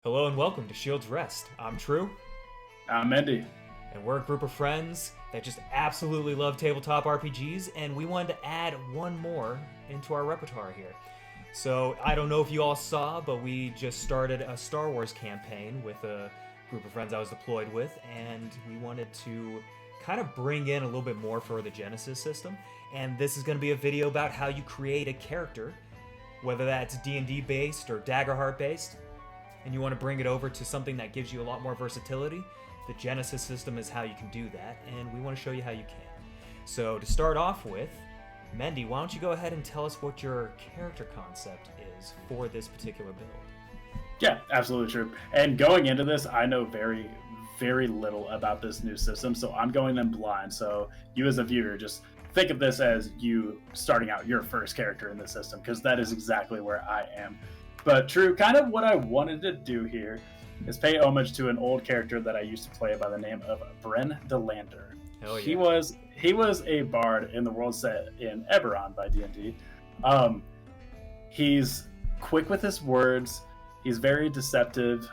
Hello and welcome to Shield's Rest. I'm True, I'm Mendy. and we're a group of friends that just absolutely love tabletop RPGs, and we wanted to add one more into our repertoire here. So, I don't know if you all saw, but we just started a Star Wars campaign with a group of friends I was deployed with, and we wanted to kind of bring in a little bit more for the Genesys system. And this is going to be a video about how you create a character, whether that's D&D based or Daggerheart based, and you want to bring it over to something that gives you a lot more versatility, the Genesys system is how you can do that, and we want to show you how you can. So to start off with, Mendy, why don't you go ahead and tell us what your character concept is for this particular build? Yeah, absolutely true. And going into this, I know very, very little about this new system, so I'm going in blind. So you as a viewer, just think of this as you starting out your first character in the system, because that is exactly where I am. But True, kind of what I wanted to do here is pay homage to an old character that I used to play by the name of Bren the Lander. Hell yeah. He was a bard in the world set in Eberron by D&D. He's quick with his words. He's very deceptive,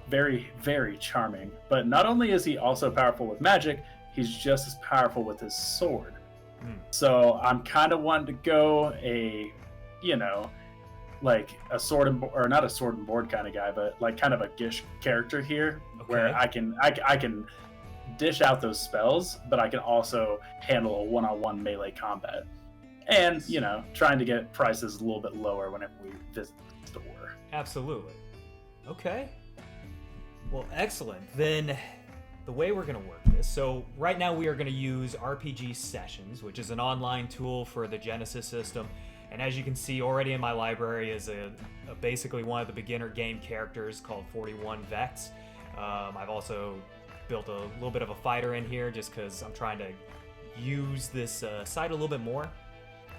very, very charming. But not only is he also powerful with magic, he's just as powerful with his sword. So I'm kind of wanting to go like a sword and or not a sword and board kind of guy, but like kind of a Gish character here, where I can dish out those spells, but I can also handle a one-on-one melee combat, and trying to get prices a little bit lower whenever we visit the store. Absolutely. Okay. Well, excellent. Then the way we're going to work this, so right now we are going to use RPG Sessions, which is an online tool for the Genesys system. And as you can see already in my library is basically one of the beginner game characters called 41 Vex. I've also built a little bit of a fighter in here just because I'm trying to use this site a little bit more.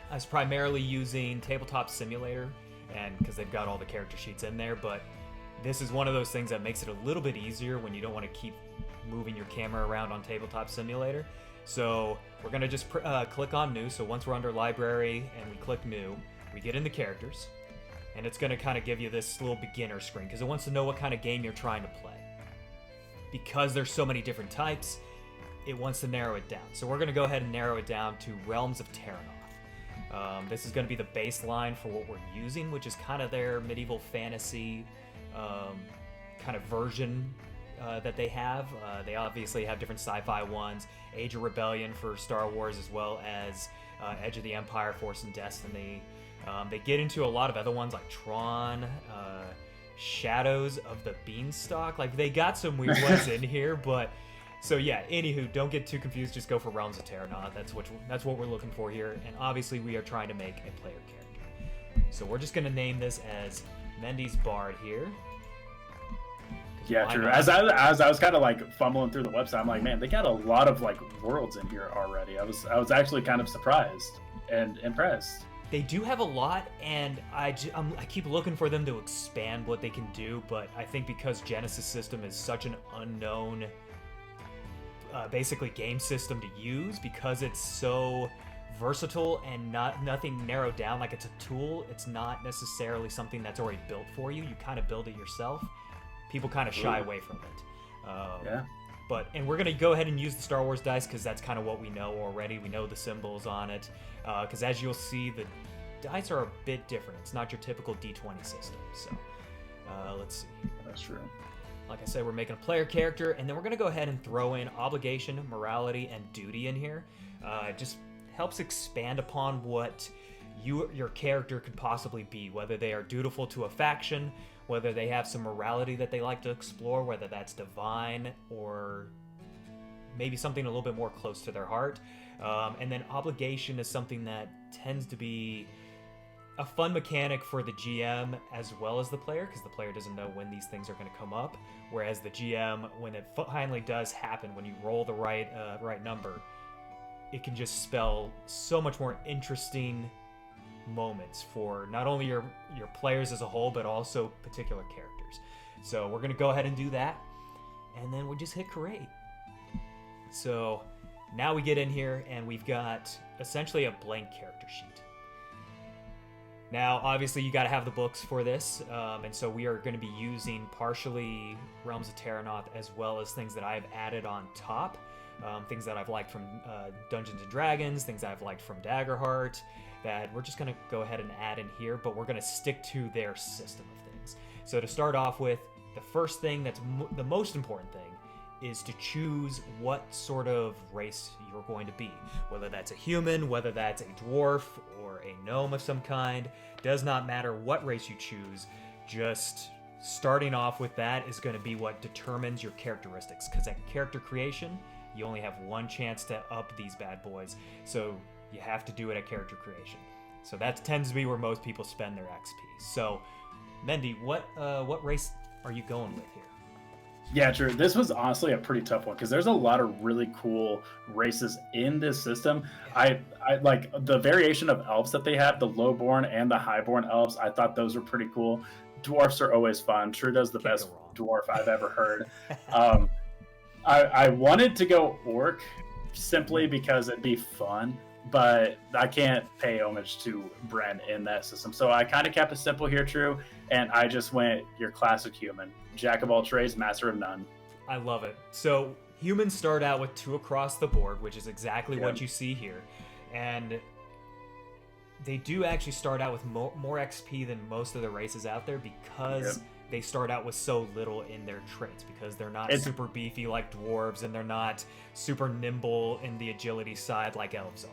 I was primarily using Tabletop Simulator, and because they've got all the character sheets in there, but this is one of those things that makes it a little bit easier when you don't want to keep moving your camera around on Tabletop Simulator. So we're going to just click on New. So once we're under Library and we click New, we get into Characters. And it's going to kind of give you this little beginner screen because it wants to know what kind of game you're trying to play. Because there's so many different types, it wants to narrow it down. So we're going to go ahead and narrow it down to Realms of Terrinoth. This is going to be the baseline for what we're using, which is kind of their medieval fantasy kind of version that they have. They obviously have different sci-fi ones, Age of Rebellion for Star Wars, as well as Edge of the Empire, Force and Destiny. They get into a lot of other ones like Tron, Shadows of the Beanstalk. Like, they got some weird ones in here, but so yeah, anywho, don't get too confused, just go for Realms of Terrinoth. That's what we're looking for here, and obviously we are trying to make a player character. So we're just going to name this as Mendy's Bard here. Yeah, true. As I was kind of like fumbling through the website, I'm like, man, they got a lot of like worlds in here already. I was actually kind of surprised and impressed. They do have a lot, and I keep looking for them to expand what they can do, but I think because Genesys System is such an unknown, basically game system to use, because it's so versatile and nothing narrowed down, like it's a tool, it's not necessarily something that's already built for you. You kind of build it yourself. People kind of shy away from it. Yeah. And we're going to go ahead and use the Star Wars dice because that's kind of what we know already. We know the symbols on it. Because as you'll see, the dice are a bit different. It's not your typical D20 system. So let's see. That's true. Like I said, we're making a player character, and then we're going to go ahead and throw in obligation, morality, and duty in here. It just helps expand upon what your character could possibly be, whether they are dutiful to a faction, whether they have some morality that they like to explore, whether that's divine or maybe something a little bit more close to their heart. And then obligation is something that tends to be a fun mechanic for the GM as well as the player, because the player doesn't know when these things are going to come up, whereas the GM, when it finally does happen, when you roll the right number, it can just spell so much more interesting moments for not only your players as a whole, but also particular characters. So we're going to go ahead and do that, and then we'll just hit create. So now we get in here and we've got essentially a blank character sheet. Now, obviously, you got to have the books for this, and so we are going to be using partially Realms of Terrinoth as well as things that I've added on top, things that I've liked from Dungeons and Dragons, things I've liked from Daggerheart, that we're just going to go ahead and add in here, but we're going to stick to their system of things. So to start off with, the first thing that's the most important thing is to choose what sort of race you're going to be. Whether that's a human, whether that's a dwarf, or a gnome of some kind, does not matter what race you choose. Just starting off with that is going to be what determines your characteristics, because at character creation, you only have one chance to up these bad boys, so you have to do it at character creation. So that tends to be where most people spend their XP. So, Mendy, what race are you going with here? Yeah, true. This was honestly a pretty tough one because there's a lot of really cool races in this system. I like the variation of elves that they have, the lowborn and the highborn elves. I thought those were pretty cool. Dwarfs are always fun. Trudeau's the best dwarf I've ever heard. I wanted to go orc simply because it'd be fun, but I can't pay homage to Bren in that system. So I kind of kept it simple here, True, and I just went your classic human. Jack of all trades, master of none. I love it. So humans start out with 2 across the board, which is exactly what you see here. And they do actually start out with more XP than most of the races out there because they start out with so little in their traits, because they're not super beefy like dwarves, and they're not super nimble in the agility side like elves are.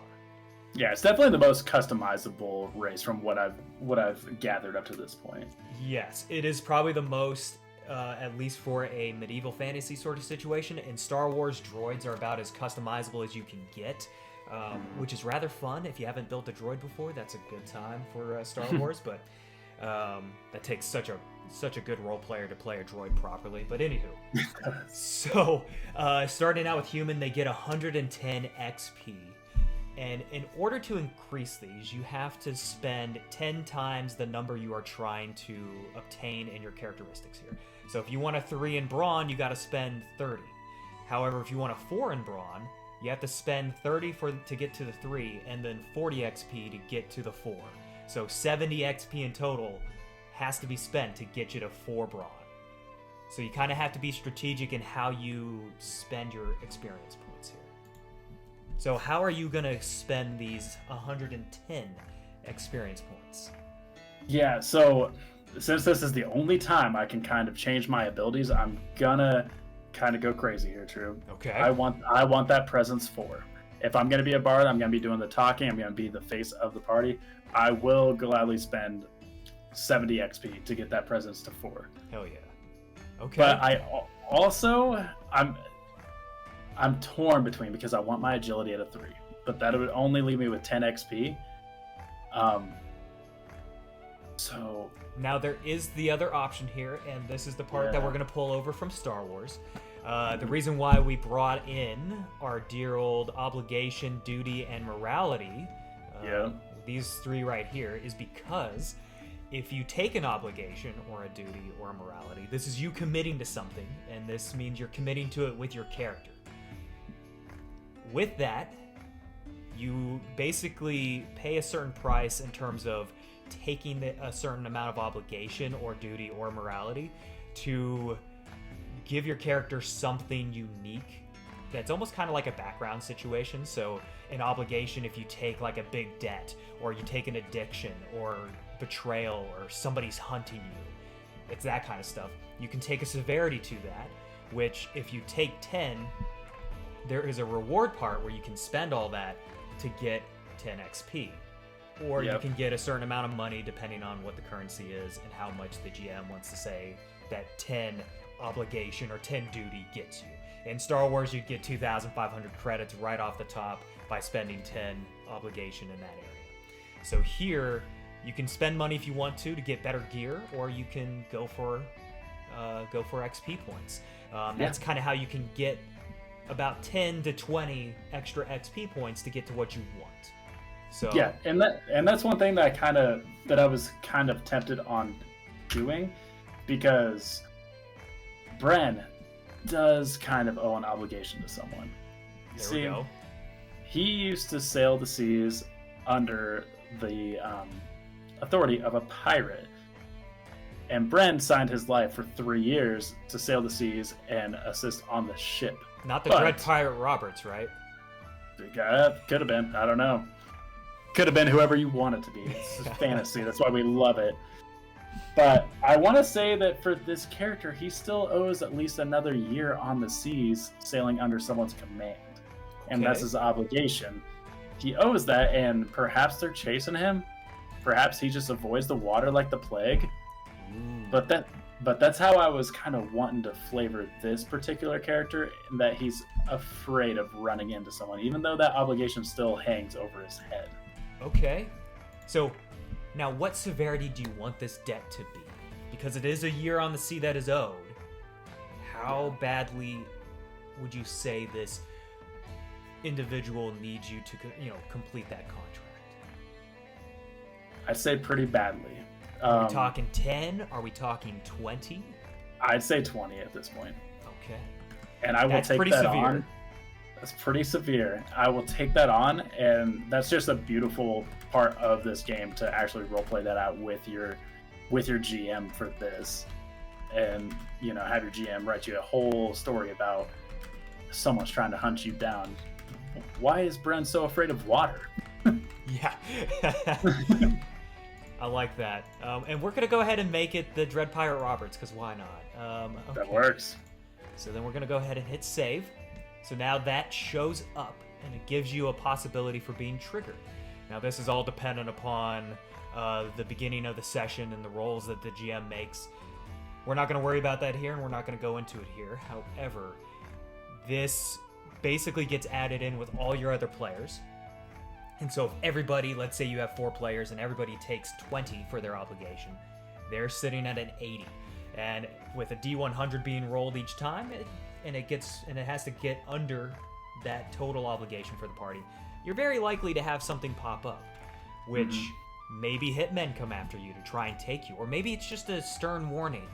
Yeah, it's definitely the most customizable race from what I've gathered up to this point. Yes, it is probably the most, at least for a medieval fantasy sort of situation. In Star Wars, droids are about as customizable as you can get, which is rather fun. If you haven't built a droid before, that's a good time for Star Wars, but that takes such a good role player to play a droid properly. But anywho, so starting out with human, they get 110 XP. And in order to increase these, you have to spend 10 times the number you are trying to obtain in your characteristics here. So if you want a 3 in brawn, you got to spend 30. However, if you want a 4 in brawn, you have to spend 30 to get to the 3, and then 40 XP to get to the 4. So 70 XP in total has to be spent to get you to 4 brawn. So you kind of have to be strategic in how you spend your experience points here. So how are you going to spend these 110 experience points? Yeah, so since this is the only time I can kind of change my abilities, I'm gonna kind of go crazy here, True. Okay. I want that presence 4. If I'm gonna be a bard, I'm gonna be doing the talking, I'm gonna be the face of the party. I will gladly spend 70 XP to get that presence to 4. Hell yeah. Okay. But I'm torn between, because I want my agility at a 3, but that would only leave me with 10 XP. So now there is the other option here, and this is the part that we're going to pull over from Star Wars. The reason why we brought in our dear old obligation, duty, and morality, these 3 right here, is because if you take an obligation or a duty or a morality, this is you committing to something, and this means you're committing to it with your character. With that, you basically pay a certain price in terms of taking a certain amount of obligation or duty or morality to give your character something unique that's almost kind of like a background situation. So an obligation, if you take like a big debt, or you take an addiction or betrayal, or somebody's hunting you, it's that kind of stuff. You can take a severity to that, which if you take 10, there is a reward part where you can spend all that to get 10 XP. Or you can get a certain amount of money depending on what the currency is and how much the GM wants to say that 10 obligation or 10 duty gets you. In Star Wars, you'd get 2,500 credits right off the top by spending 10 obligation in that area. So here, you can spend money if you want to get better gear, or you can go for XP points. That's kind of how you can get about 10 to 20 extra XP points to get to what you want. So and that's one thing that I was kind of tempted on doing, because Bren does kind of owe an obligation to someone. There we go. He used to sail the seas under the authority of a pirate. And Bren signed his life for 3 years to sail the seas and assist on the ship. Not the Dread Pirate Roberts, right? Could have been. I don't know. Could have been whoever you want it to be. It's fantasy. That's why we love it. But I want to say that for this character, he still owes at least another year on the seas sailing under someone's command. And that's his obligation. He owes that, and perhaps they're chasing him. Perhaps he just avoids the water like the plague. But that's how I was kind of wanting to flavor this particular character, in that he's afraid of running into someone, even though that obligation still hangs over his head. Okay. So, now what severity do you want this debt to be? Because it is a year on the sea that is owed. How badly would you say this individual needs you to, complete that contract? I'd say pretty badly. Are we talking 10? Are we talking 20? I'd say 20 at this point. Okay. And I will take that on. That's pretty severe. I will take that on, and that's just a beautiful part of this game to actually roleplay that out with your GM for this. And, have your GM write you a whole story about someone's trying to hunt you down. Why is Bren so afraid of water? Yeah. I like that. And we're going to go ahead and make it the Dread Pirate Roberts, because why not? Okay. That works. So then we're going to go ahead and hit save. So now that shows up, and it gives you a possibility for being triggered. Now this is all dependent upon the beginning of the session and the rolls that the GM makes. We're not going to worry about that here, and we're not going to go into it here. However, this basically gets added in with all your other players. And so if everybody, let's say you have 4 players and everybody takes 20 for their obligation, they're sitting at an 80. And with a D100 being rolled each time, it has to get under that total obligation for the party, you're very likely to have something pop up, which maybe hitmen come after you to try and take you, or maybe it's just a stern warning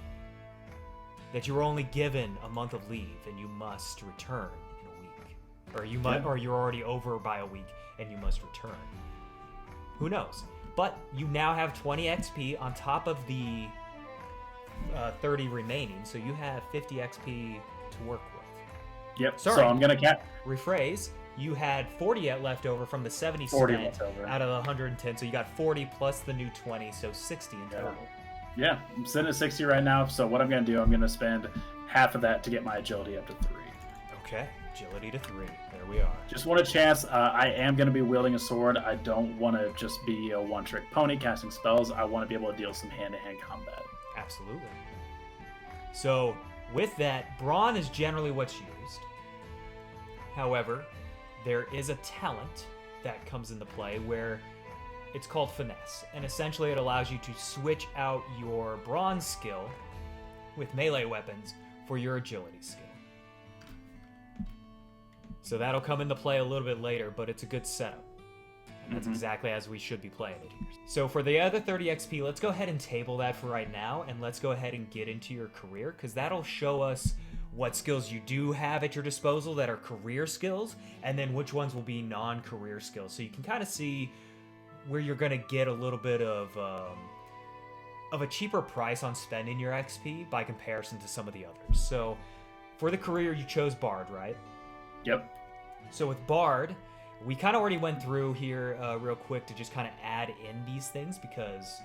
that you were only given a month of leave and you must return in a week, or you're already over by a week and you must return. Who knows? But you now have 20 XP on top of the 30 remaining, so you have 50 XP to work with. Yep. Sorry. So I'm gonna rephrase. You had 40 left over from the 70 spent out of the 110, so you got 40 plus the new 20, so 60 in total. Yeah, I'm sitting at 60 right now. So what I'm gonna do, I'm gonna spend half of that to get my agility up to 3. Okay, agility to 3. There we are. Just want a chance. I am gonna be wielding a sword. I don't want to just be a one-trick pony casting spells. I want to be able to deal some hand-to-hand combat. Absolutely. So with that, brawn is generally what's used. However, there is a talent that comes into play where it's called finesse, and essentially it allows you to switch out your brawn skill with melee weapons for your agility skill. So that'll come into play a little bit later, but it's a good setup. And that's exactly as we should be playing it here. So for the other 30 XP, let's go ahead and table that for right now, and let's go ahead and get into your career, because that'll show us what skills you do have at your disposal that are career skills, and then which ones will be non-career skills. So you can kind of see where you're going to get a little bit of a cheaper price on spending your XP by comparison to some of the others. So for the career, you chose Bard, right? Yep. So with Bard, we kind of already went through here real quick to just kind of add in these things because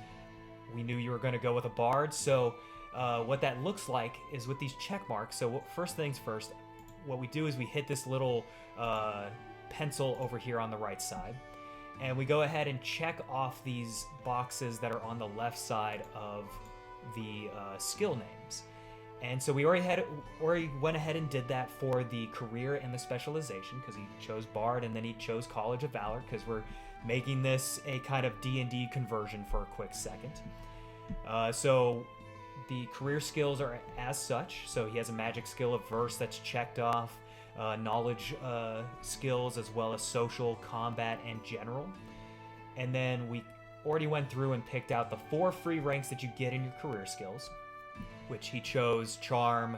we knew you were going to go with a Bard. So what that looks like is with these check marks. So first things first, what we do is we hit this little pencil over here on the right side, and we go ahead and check off these boxes that are on the left side of the skill names. And so we already went ahead and did that for the career and the specialization, because he chose Bard and then he chose College of Valor, because we're making this a kind of D&D conversion for a quick second. So the career skills are as such. So he has a magic skill of verse that's checked off, knowledge skills, as well as social, combat, and general. And then we already went through and picked out the 4 free ranks that you get in your career skills, which he chose Charm,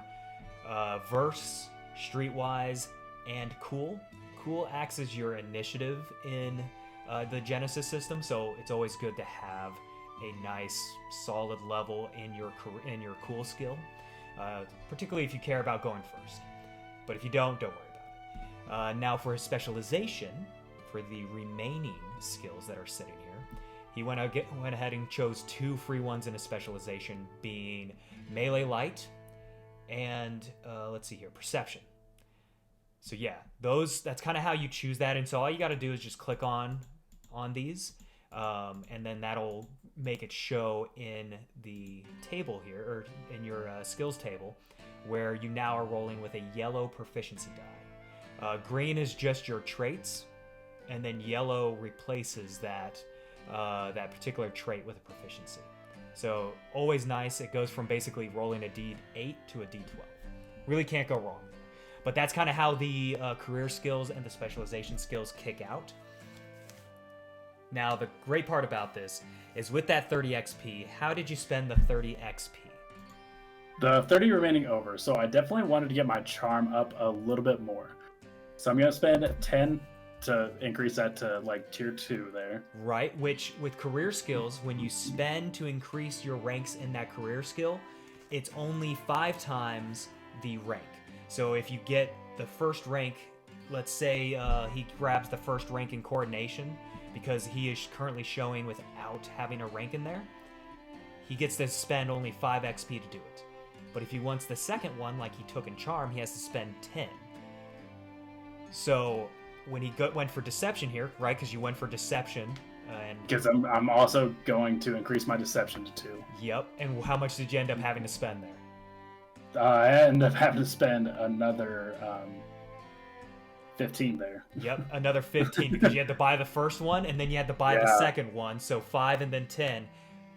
Verse, Streetwise, and Cool. Cool acts as your initiative in the Genesys system, so it's always good to have a nice solid level in your cool skill, particularly if you care about going first. But if you don't worry about it. Now for his specialization, for the remaining skills that are sitting here, he went ahead and chose 2 free ones in his specialization, being melee light and let's see here, perception. So yeah, that's kind of how you choose that. And so all you got to do is just click on these, and then that'll make it show in the table here, or in your skills table, where you now are rolling with a yellow proficiency die. Green is just your traits, and then yellow replaces that particular trait with a proficiency. So always nice. It goes from basically rolling a D8 to a D12. Really can't go wrong. But that's kind of how the career skills and the specialization skills kick out. Now, the great part about this is with that 30 XP, how did you spend the 30 XP? The 30 remaining over, so I definitely wanted to get my charm up a little bit more. So I'm going to spend 10 to increase that to like tier 2 there. Right, which with career skills, when you spend to increase your ranks in that career skill, it's only 5 times the rank. So if you get the first rank, let's say he grabs the first rank in coordination, because he is currently showing without having a rank in there, he gets to spend only 5 XP to do it. But if he wants the second one, like he took in charm, he has to spend 10. So when he went for deception here, right, because you went for deception, and because I'm also going to increase my deception to 2. Yep. And how much did you end up having to spend there? I ended up having to spend another 15 there. Yep, another 15 because you had to buy the first one and then you had to buy the second one. So 5 and then 10.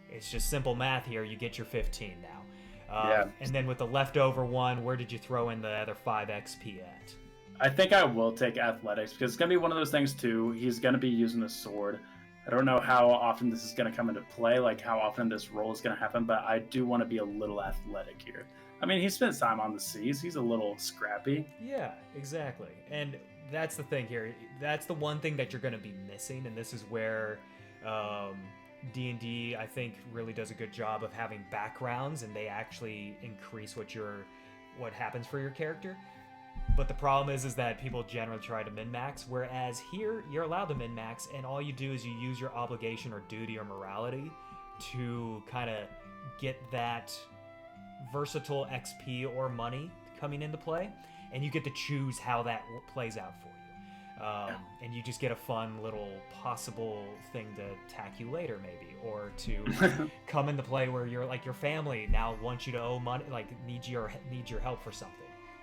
It's just simple math here. You get your 15 now. And then with the leftover one, where did you throw in the other 5 XP at? I think I will take athletics because it's going to be one of those things too. He's going to be using a sword. I don't know how often this is going to come into play, like how often this roll is going to happen, but I do want to be a little athletic here. I mean, he spent time on the seas. He's a little scrappy. Yeah, exactly. And that's the thing here. That's the one thing that you're going to be missing, and this is where D&D, I think, really does a good job of having backgrounds, and they actually increase what happens for your character. But the problem is that people generally try to min-max, whereas here, you're allowed to min-max, and all you do is you use your obligation or duty or morality to kind of get that versatile XP or money coming into play, and you get to choose how that plays out for you. And you just get a fun little possible thing to tack you later, maybe, or to come into play where you're like your family now wants you to owe money, like needs your help for something.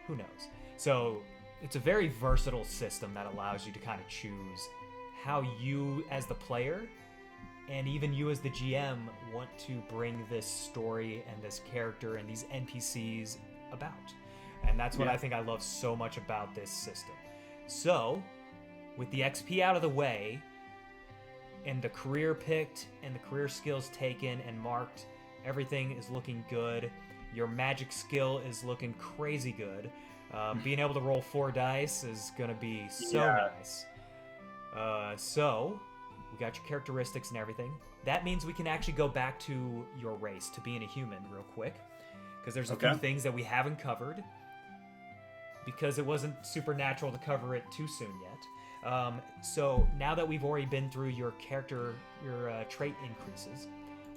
Who knows? So it's a very versatile system that allows you to kind of choose how you as the player and even you as the GM want to bring this story and this character and these NPCs about. And that's what I think I love so much about this system. So, with the XP out of the way, and the career picked, and the career skills taken and marked, everything is looking good. Your magic skill is looking crazy good. Being able to roll 4 dice is going to be so nice. So, we got your characteristics and everything. That means we can actually go back to your race, to being a human, real quick. Because there's a few things that we haven't covered. Because it wasn't super natural to cover it too soon yet. So now that we've already been through your character, your trait increases,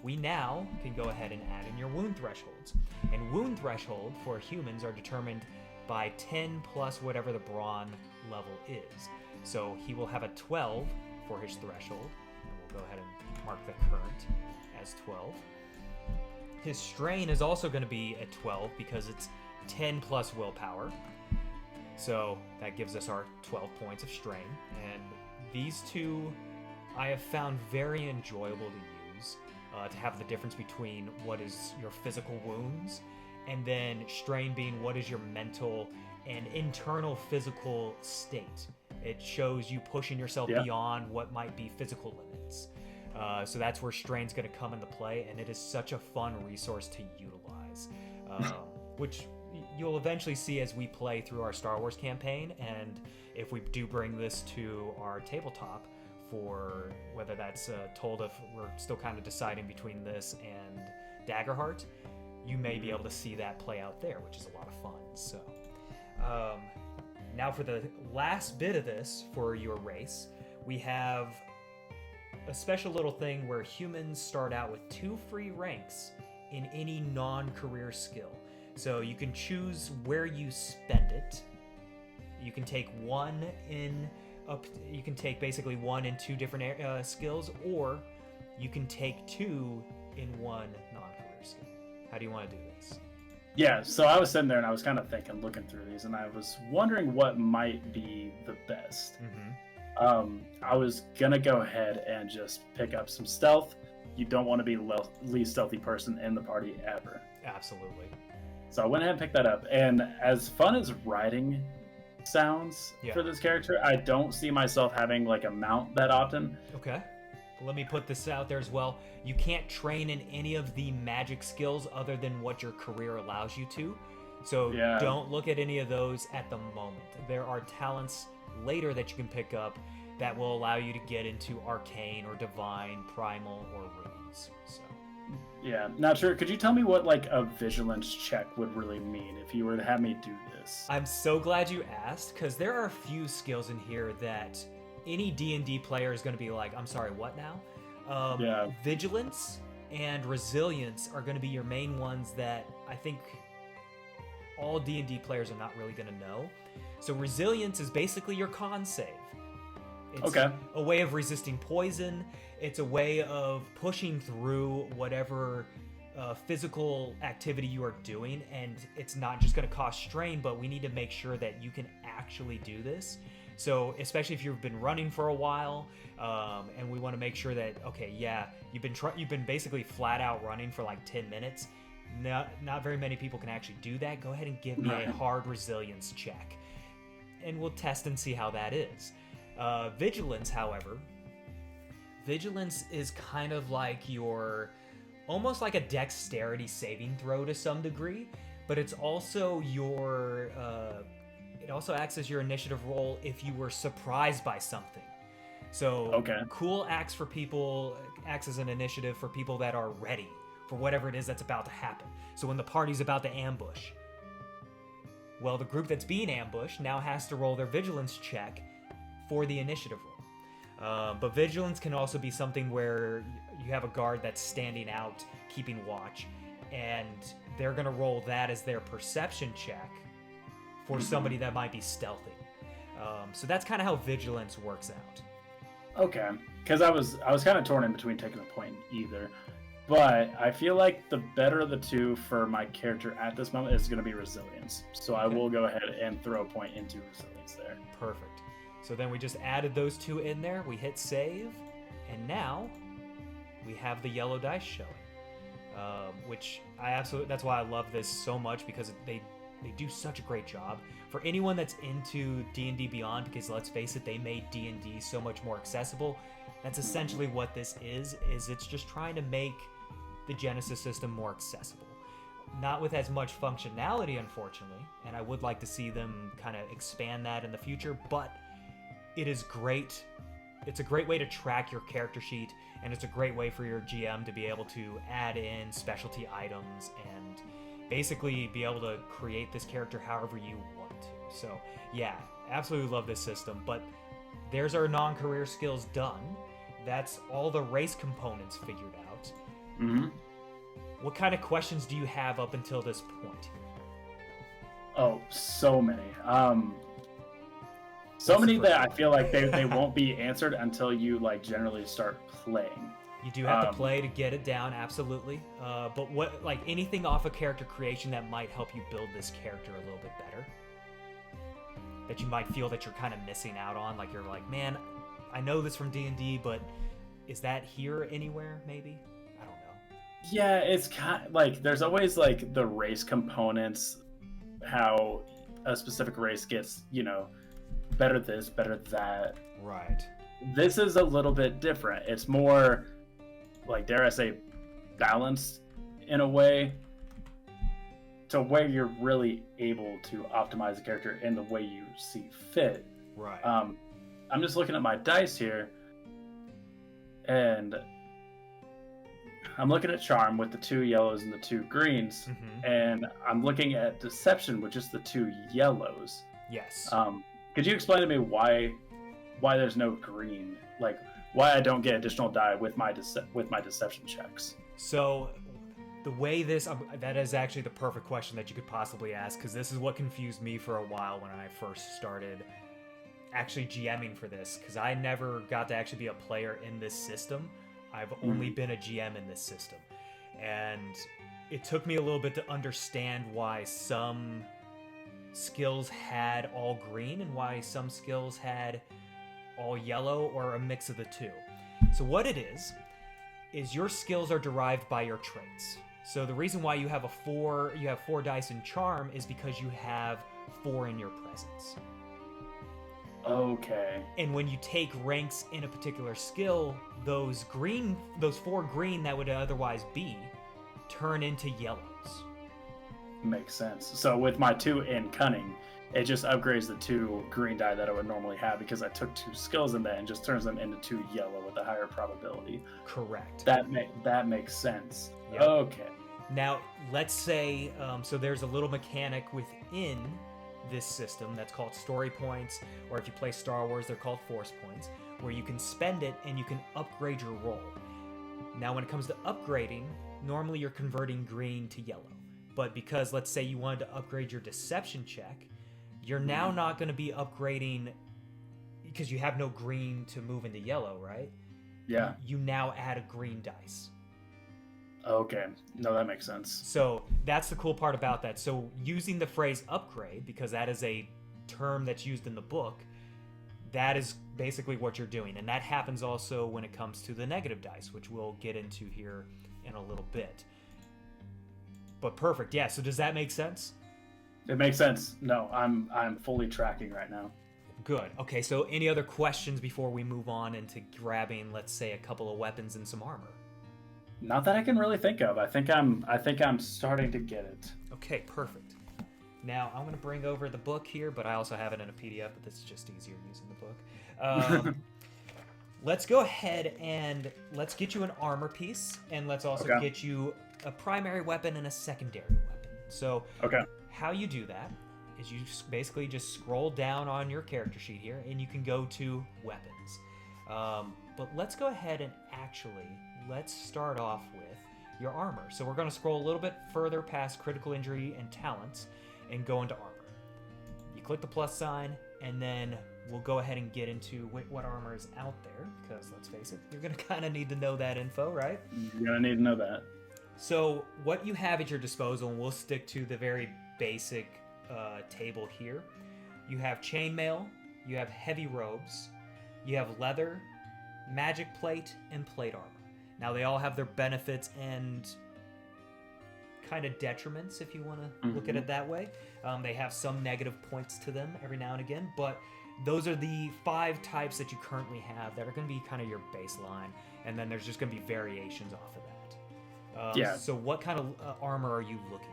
we now can go ahead and add in your wound thresholds. And wound threshold for humans are determined by 10 plus whatever the brawn level is. So he will have a 12 for his threshold. And we'll go ahead and mark the current as 12. His strain is also going to be at 12 because it's 10 plus willpower. So that gives us our 12 points of strain. And these two I have found very enjoyable to use, to have the difference between what is your physical wounds and then strain being what is your mental and internal physical state. It shows you pushing yourself beyond what might be physical limits. So that's where strain's going to come into play, and it is such a fun resource to utilize, which you'll eventually see as we play through our Star Wars campaign, and if we do bring this to our tabletop for whether that's told if we're still kind of deciding between this and Daggerheart, you may be able to see that play out there, which is a lot of fun. So now for the last bit of this for your race, we have a special little thing where humans start out with 2 free ranks in any non-career skill. So you can choose where you spend it. You can take you can take basically 1 in 2 different skills, or you can take 2 in 1 non-career skill. How do you want to do this? Yeah, so I was sitting there and I was kind of thinking, looking through these, and I was wondering what might be the best. I was gonna go ahead and just pick up some stealth. You don't want to be the least stealthy person in the party ever. Absolutely. So I went ahead and picked that up, and as fun as riding sounds for this character, I don't see myself having like a mount that often. Okay. Let me put this out there as well. You can't train in any of the magic skills other than what your career allows you to. So don't look at any of those at the moment. There are talents later that you can pick up that will allow you to get into arcane or divine, primal, or runes. So yeah, not sure. Could you tell me what like a vigilance check would really mean if you were to have me do this? I'm so glad you asked, because there are a few skills in here that any D&D player is going to be like, I'm sorry, what now? Vigilance and resilience are going to be your main ones that I think all D&D players are not really going to know. So resilience is basically your con save. It's a way of resisting poison. It's a way of pushing through whatever physical activity you are doing, and it's not just going to cause strain, but we need to make sure that you can actually do this. So especially if you've been running for a while, and we want to make sure that, okay, yeah, you've been basically flat out running for like 10 minutes. Not very many people can actually do that. Go ahead and give me a hard resilience check, and we'll test and see how that is. Vigilance, however, is kind of like almost like a dexterity saving throw to some degree, but it's also it also acts as your initiative roll if you were surprised by something. So cool acts as an initiative for people that are ready for whatever it is that's about to happen. So when the party's about to ambush, well, the group that's being ambushed now has to roll their vigilance check for the initiative roll. But vigilance can also be something where you have a guard that's standing out, keeping watch, and they're going to roll that as their perception check for somebody that might be stealthy. So that's kind of how vigilance works out. Okay, because I was kind of torn in between taking a point in either, but I feel like the better of the two for my character at this moment is going to be resilience. So I will go ahead and throw a point into resilience there. Perfect. So then we just added those 2 in there. We hit save, and now we have the yellow dice showing, which that's why I love this so much, because they do such a great job. For anyone that's into D&D Beyond, because let's face it, they made D&D so much more accessible, that's essentially what this is it's just trying to make the Genesys system more accessible. Not with as much functionality, unfortunately, and I would like to see them kind of expand that in the future, but it is great. It's a great way to track your character sheet, and it's a great way for your GM to be able to add in specialty items and basically be able to create this character however you want to. So yeah, absolutely love this system. But there's our non-career skills done. That's all the race components figured out. What kind of questions do you have up until this point? Oh, so many. So many that I feel like they won't be answered until you like generally start playing. You do have to play to get it down, absolutely. But what, like, anything off of character creation that might help you build this character a little bit better? That you might feel that you're kind of missing out on? Like, you're like, man, I know this from D&D, but is that here anywhere, maybe? I don't know. Yeah, it's kind of, like, there's always, like, the race components, how a specific race gets, better this, better that. Right. This is a little bit different. It's more, like, dare I say, balanced in a way to where you're really able to optimize the character in the way you see fit. Right. I'm just looking at my dice here, And I'm looking at charm with the 2 yellows and the 2 greens, and I'm looking at deception with just the 2 yellows. Yes. Could you explain to me why there's no green? Like, why I don't get additional die with my deception checks? So the way this that is actually the perfect question that you could possibly ask, because this is what confused me for a while when I first started actually GMing for this, because I never got to actually be a player in this system. I've only been a GM in this system, and it took me a little bit to understand why some skills had all green and why some skills had all yellow or a mix of the two. So what it is your skills are derived by your traits. So the reason why you have four dice in charm is because you have 4 in your presence. Okay. And when you take ranks in a particular skill, those 4 green that would otherwise be turn into yellows. Makes sense. So with my 2 in cunning, it just upgrades the 2 green die that I would normally have because I took 2 skills in that and just turns them into 2 yellow with a higher probability. Correct. That makes sense. Yep. Okay. Now, let's say, so there's a little mechanic within this system that's called story points, or if you play Star Wars, they're called force points, where you can spend it and you can upgrade your roll. Now, when it comes to upgrading, normally you're converting green to yellow. But because, let's say you wanted to upgrade your deception check, you're now not going to be upgrading because you have no green to move into yellow, right? Yeah. You now add a green dice. Okay. No, that makes sense. So that's the cool part about that. So using the phrase upgrade, because that is a term that's used in the book, that is basically what you're doing. And that happens also when it comes to the negative dice, which we'll get into here in a little bit. But perfect. Yeah, so does that make sense? It makes sense. No, I'm fully tracking right now. Good. Okay, so any other questions before we move on into grabbing, let's say, a couple of weapons and some armor? Not that I can really think of. I think I'm starting to get it. Okay, perfect. Now, I'm going to bring over the book here, but I also have it in a PDF, but this is just easier using the book. Let's go ahead and let's get you an armor piece, and let's also get you a primary weapon and a secondary weapon. So, how you do that is you basically just scroll down on your character sheet here, and you can go to weapons. But let's go ahead and let's start off with your armor. So we're going to scroll a little bit further past critical injury and talents and go into armor. You click the plus sign, and then we'll go ahead and get into what armor is out there, because let's face it, you're going to kind of need to know that info, right? You're going to need to know that. So what you have at your disposal, and we'll stick to the very basic table here. You have chainmail, you have heavy robes, you have leather, magic plate, and plate armor. Now, they all have their benefits and kind of detriments, if you want to look at it that way. They have some negative points to them every now and again, but those are the 5 types that you currently have that are going to be kind of your baseline, and then there's just going to be variations off of that. So what kind of armor are you looking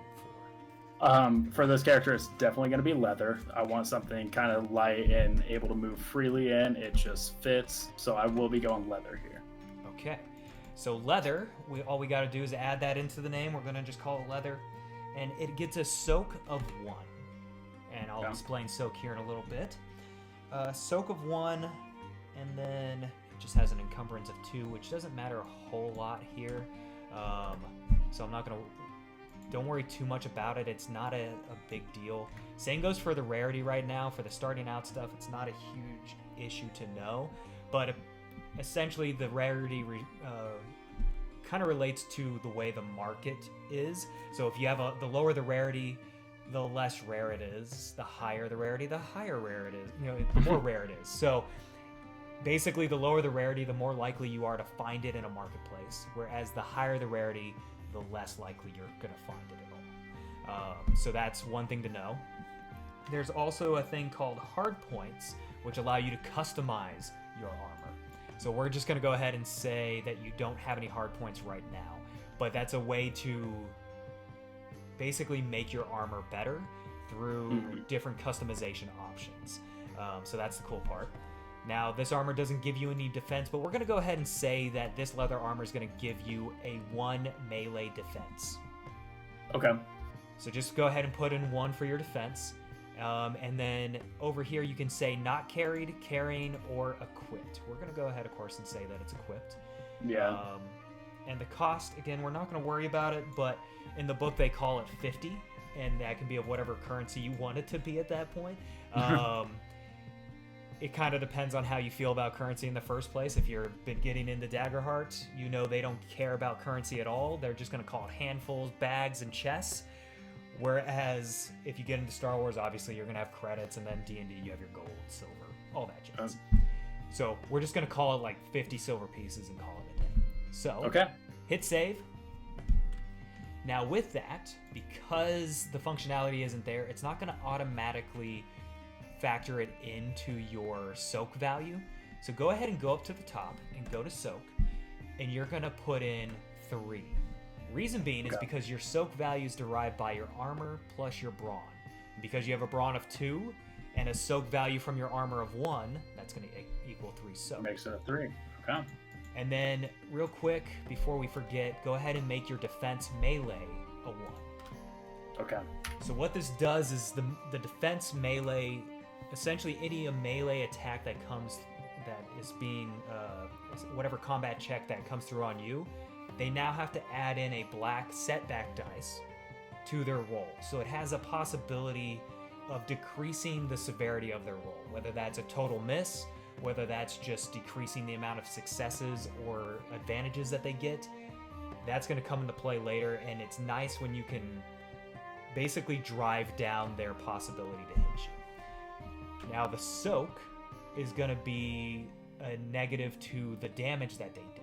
for? For this character, it's definitely going to be leather. I want something kind of light and able to move freely in. It just fits, so I will be going leather here. Okay. So leather, all we got to do is add that into the name. We're going to just call it leather. And it gets a soak of 1. And I'll explain soak here in a little bit. Soak of 1, and then it just has an encumbrance of 2, which doesn't matter a whole lot here. So I'm not going to... Don't worry too much about it. It's not a big deal. Same goes for the rarity right now. For the starting out stuff, it's not a huge issue to know. But essentially, the rarity kind of relates to the way the market is. So if you have the lower the rarity, the less rare it is. The higher the rarity, the higher rare it is. The more rare it is. So basically, the lower the rarity, the more likely you are to find it in a marketplace. Whereas the higher the rarity, the less likely you're going to find it at all. So that's one thing to know. There's also a thing called hard points, which allow you to customize your armor. So we're just going to go ahead and say that you don't have any hard points right now, but that's a way to basically make your armor better through different customization options. So that's the cool part. Now, this armor doesn't give you any defense, but we're going to go ahead and say that this leather armor is going to give you a 1 melee defense. Okay. So just go ahead and put in 1 for your defense. And then over here you can say not carried, carrying, or equipped. We're going to go ahead, of course, and say that it's equipped. Yeah. And the cost, again, we're not going to worry about it, but in the book they call it 50, and that can be of whatever currency you want it to be at that point. It kind of depends on how you feel about currency in the first place. If you've been getting into Daggerheart, you know they don't care about currency at all. They're just going to call it handfuls, bags, and chests. Whereas if you get into Star Wars, obviously you're going to have credits, and then D&D you have your gold, silver, all that jazz. So we're just going to call it like 50 silver pieces and call it a day. So okay. Hit save. Now with that, because the functionality isn't there, it's not going to automatically factor it into your soak value. So go ahead and go up to the top and go to soak, and you're going to put in 3. Reason being is because your soak value is derived by your armor plus your brawn. And because you have a brawn of 2 and a soak value from your armor of 1, that's going to equal 3 soak. Makes it a 3. Okay. And then real quick, before we forget, go ahead and make your defense melee a 1. Okay. So what this does is the defense melee, essentially any melee attack that is being whatever combat check that comes through on you, they now have to add in a black setback dice to their roll. So it has a possibility of decreasing the severity of their roll, whether that's a total miss, whether that's just decreasing the amount of successes or advantages that they get. That's going to come into play later, and it's nice when you can basically drive down their possibility to hit you. Now the soak is going to be a negative to the damage that they do.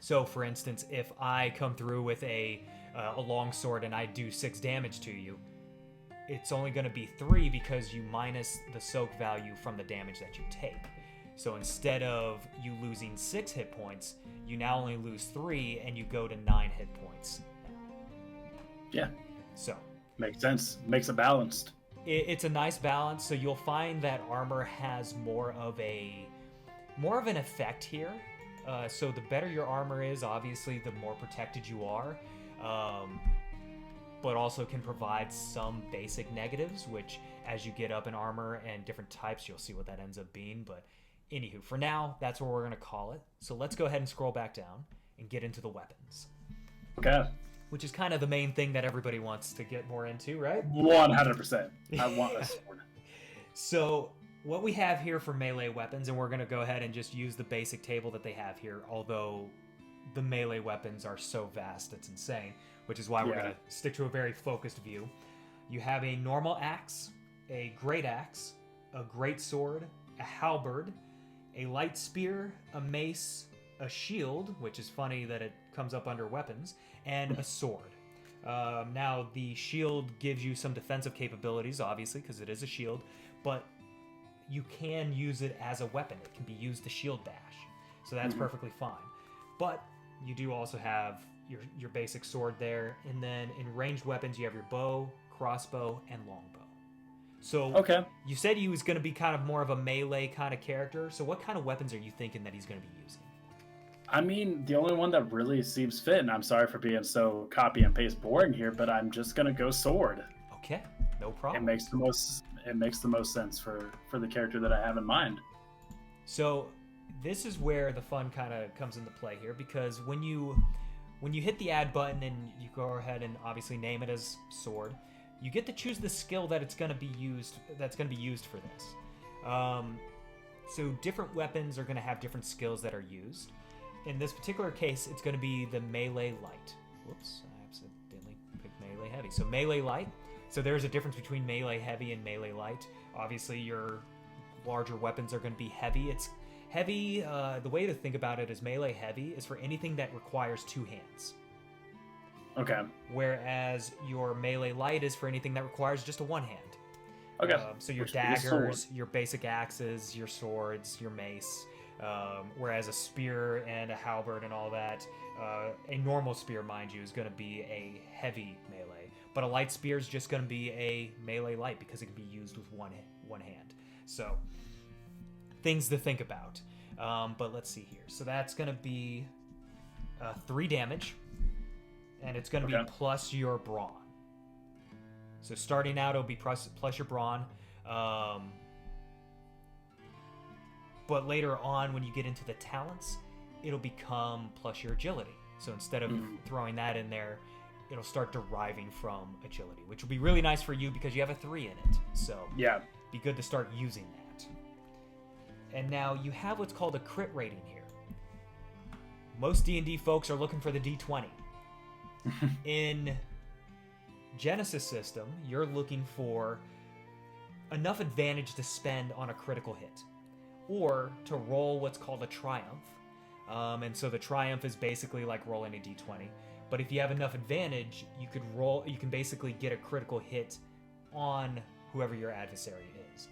So for instance, if I come through with a long sword and I do 6 damage to you, it's only going to be 3 because you minus the soak value from the damage that you take. So instead of you losing 6 hit points, you now only lose 3 and you go to 9 hit points. Yeah. So makes sense. Makes it balanced. It's a nice balance. So you'll find that armor has more of an effect here. So the better your armor is, obviously, the more protected you are. But also can provide some basic negatives, which as you get up in armor and different types, you'll see what that ends up being. But anywho, for now, that's what we're going to call it. So let's go ahead and scroll back down and get into the weapons. Okay. Which is kind of the main thing that everybody wants to get more into, right? 100%. I want a sword. So what we have here for melee weapons, and we're going to go ahead and just use the basic table that they have here, although the melee weapons are so vast, it's insane, which is why we're going to stick to a very focused view. You have a normal axe, a great axe, a great sword, a halberd, a light spear, a mace, a shield, which is funny that it comes up under weapons, and a sword. Now, the shield gives you some defensive capabilities, obviously, because it is a shield, but you can use it as a weapon. It can be used to shield bash, so that's perfectly fine. But you do also have your basic sword there, and then in ranged weapons you have your bow, crossbow, and longbow. So you said he was going to be kind of more of a melee kind of character, so what kind of weapons are you thinking that he's going to be using? I mean, the only one that really seems fit, and I'm sorry for being so copy and paste boring here, but I'm just going to go sword. Okay, no problem. It makes the most sense for the character that I have in mind. So this is where the fun kind of comes into play here, because when you hit the add button and you go ahead and obviously name it as sword, you get to choose the skill that it's going to be used. That's going to be used for this. So different weapons are going to have different skills that are used. In this particular case, it's going to be the melee light. Whoops, I accidentally picked melee heavy. So melee light. So there's a difference between melee heavy and melee light. Obviously, your larger weapons are going to be heavy. It's heavy, the way to think about it is melee heavy is for anything that requires 2 hands. Okay. Whereas your melee light is for anything that requires just a 1 hand. Okay. So your daggers, your basic axes, your swords, your mace. Whereas a spear and a halberd and all that, a normal spear, mind you, is going to be a heavy melee. But a light spear is just going to be a melee light because it can be used with one hand. So things to think about. But let's see here. So that's going to be 3 damage, and it's going to be plus your brawn. So starting out, it'll be plus your brawn. But later on, when you get into the talents, it'll become plus your agility. So instead of throwing that in there, it'll start deriving from agility, which will be really nice for you because you have a 3 in it. So yeah, be good to start using that. And now you have what's called a crit rating here. Most D&D folks are looking for the D20. In Genesys system, you're looking for enough advantage to spend on a critical hit, or to roll what's called a triumph. And so the triumph is basically like rolling a D20. But if you have enough advantage, you can basically get a critical hit on whoever your adversary is.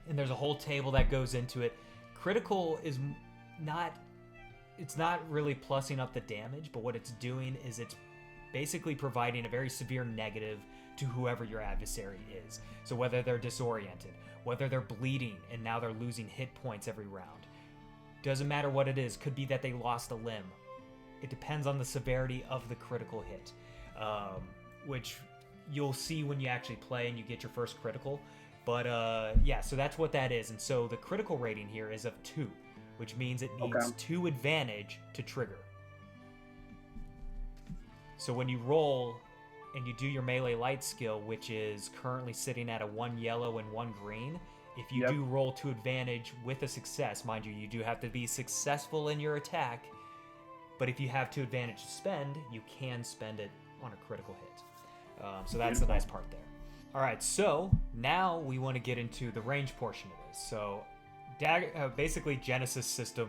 And there's a whole table that goes into it. Critical is it's not really plussing up the damage, but what it's doing is it's basically providing a very severe negative to whoever your adversary is. So whether they're disoriented, whether they're bleeding and now they're losing hit points every round, doesn't matter what it is. Could be that they lost a limb. It depends on the severity of the critical hit, which you'll see when you actually play and you get your first critical. But yeah, so that's what that is. And so the critical rating here is of 2, which means it needs 2 advantage to trigger. So when you roll and you do your melee light skill, which is currently sitting at a 1 yellow and 1 green, if you do roll 2 advantage with a success, mind you do have to be successful in your attack, but if you have 2 advantage to spend, you can spend it on a critical hit. So that's the nice part there. All right, so now we want to get into the range portion of this. So basically Genesys system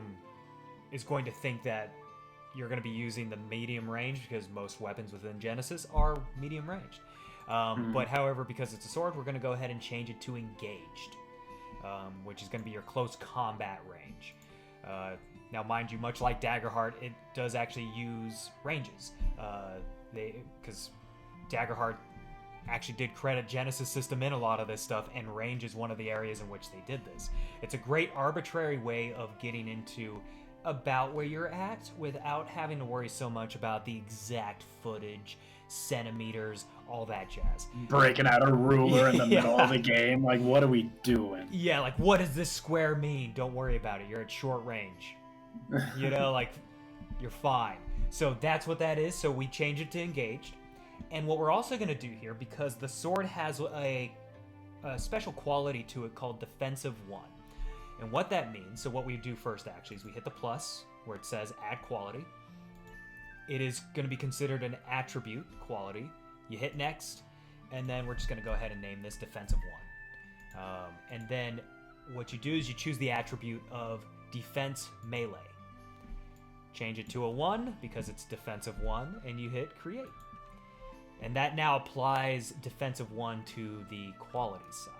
is going to think that you're going to be using the medium range because most weapons within Genesys are medium ranged. But however, because it's a sword, we're going to go ahead and change it to engaged, which is going to be your close combat range. Now, mind you, much like Daggerheart, it does actually use ranges. Because Daggerheart actually did credit Genesys system in a lot of this stuff, and range is one of the areas in which they did this. It's a great arbitrary way of getting into about where you're at without having to worry so much about the exact footage, centimeters, all that jazz. Breaking out a ruler in the middle of the game, like, what are we doing? Yeah, like, what does this square mean? Don't worry about it. You're at short range. You know, like, you're fine. So that's what that is. So we change it to engaged. And what we're also going to do here, because the sword has a special quality to it called Defensive 1. And what that means, so what we do first actually is we hit the plus where it says add quality. It is going to be considered an attribute quality. You hit next, and then we're just going to go ahead and name this Defensive 1. And then what you do is you choose the attribute of Defense Melee. Change it to a 1 because it's Defensive 1, and you hit Create. And that now applies Defensive 1 to the quality side.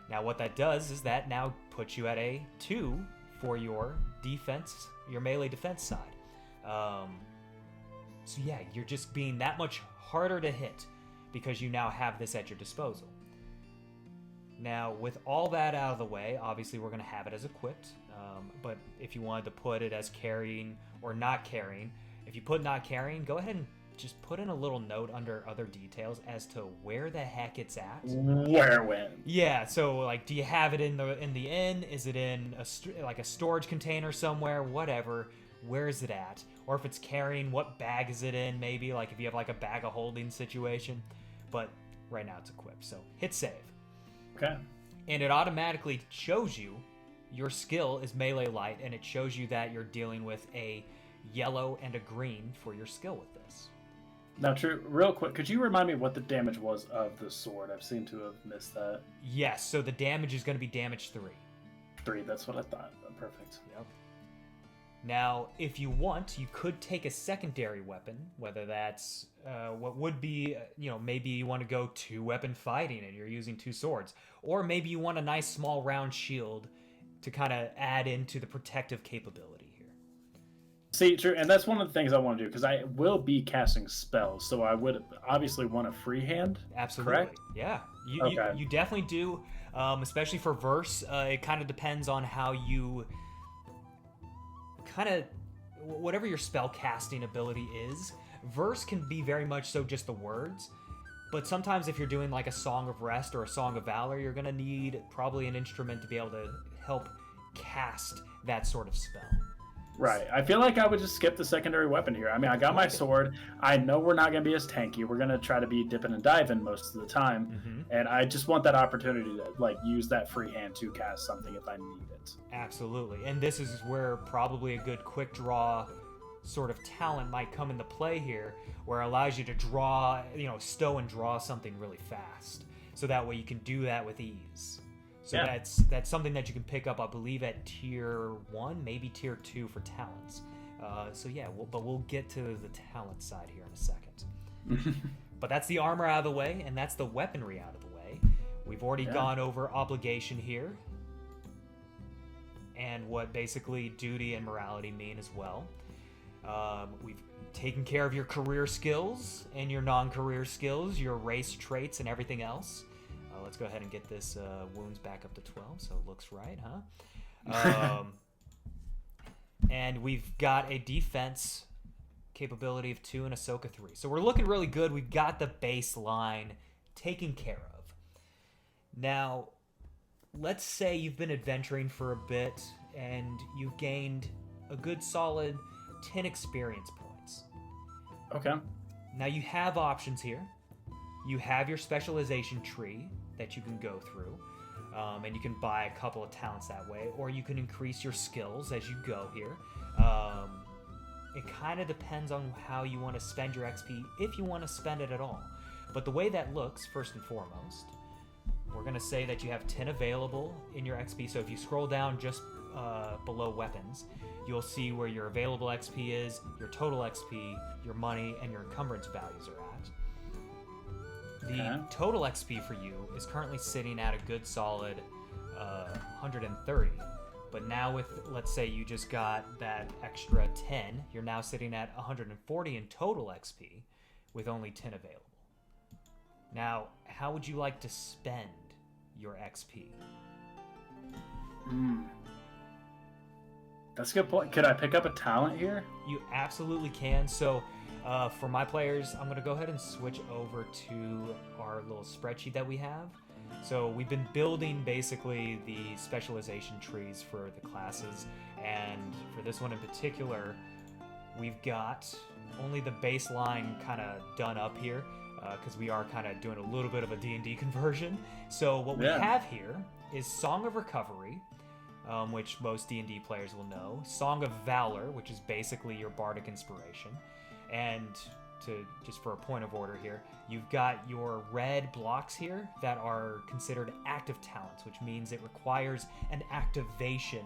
Now what that does is that now puts you at a 2 for your defense, your melee defense side. So yeah, you're just being that much harder to hit because you now have this at your disposal. Now with all that out of the way, obviously we're going to have it as equipped, but if you wanted to put it as carrying or not carrying, if you put not carrying, go ahead and just put in a little note under other details as to where the heck it's at. Where when? Yeah, so like, do you have it in the inn? Is it in a storage container somewhere? Whatever. Where is it at? Or if it's carrying, what bag is it in? Maybe like if you have like a bag of holding situation. But right now it's equipped. So hit save. Okay. And it automatically shows you your skill is melee light, and it shows you that you're dealing with a yellow and a green for your skill with this. Now, True, real quick, could you remind me what the damage was of the sword? I've seemed to have missed that. Yes, so the damage is going to be damage 3. 3, that's what I thought. Perfect. Yep. Now, if you want, you could take a secondary weapon, whether that's what would be, maybe you want to go 2-weapon fighting and you're using 2 swords. Or maybe you want a nice small round shield to kind of add into the protective capability. See, True, and that's one of the things I want to do, because I will be casting spells, so I would obviously want a free hand. Absolutely. Correct? Yeah. Okay. You definitely do, especially for verse. It kind of depends on how you kind of whatever your spell casting ability is. Verse can be very much so just the words, but sometimes if you're doing like a Song of Rest or a Song of Valor, you're gonna need probably an instrument to be able to help cast that sort of spell. Right. I feel like I would just skip the secondary weapon here. I mean, I got my sword. I know we're not going to be as tanky. We're going to try to be dipping and diving most of the time. Mm-hmm. And I just want that opportunity to like use that free hand to cast something if I need it. Absolutely. And this is where probably a good quick draw sort of talent might come into play here, where it allows you to draw, stow and draw something really fast. So that way you can do that with ease. So that's something that you can pick up, I believe, at tier 1, maybe tier 2 for talents. We'll get to the talent side here in a second. But that's the armor out of the way, and that's the weaponry out of the way. We've already gone over obligation here, and what basically duty and morality mean as well. We've taken care of your career skills and your non-career skills, your race traits, and everything else. Let's go ahead and get this wounds back up to 12, so it looks right, huh? And we've got a defense capability of 2 and a Ahsoka 3. So we're looking really good. We've got the baseline taken care of. Now, let's say you've been adventuring for a bit and you've gained a good solid 10 experience points. Okay. Now you have options here. You have your specialization tree that you can go through, and you can buy a couple of talents that way, or you can increase your skills as you go here. It kind of depends on how you want to spend your XP, if you want to spend it at all. But the way that looks, first and foremost, we're going to say that you have 10 available in your XP. So if you scroll down just below weapons, you'll see where your available XP is, your total XP, your money, and your encumbrance values are at. The total XP for you is currently sitting at a good solid 130. But now with, let's say you just got that extra 10, you're now sitting at 140 in total XP with only 10 available. Now, how would you like to spend your XP? That's a good point. Could I pick up a talent here? You absolutely can. So for my players, I'm going to go ahead and switch over to our little spreadsheet that we have. So we've been building basically the specialization trees for the classes, and for this one in particular, we've got only the baseline kind of done up here, because we are kind of doing a little bit of a D&D conversion. So what we have here is Song of Recovery, which most D&D players will know, Song of Valor, which is basically your bardic inspiration, and just for a point of order here, you've got your red blocks here that are considered active talents, which means it requires an activation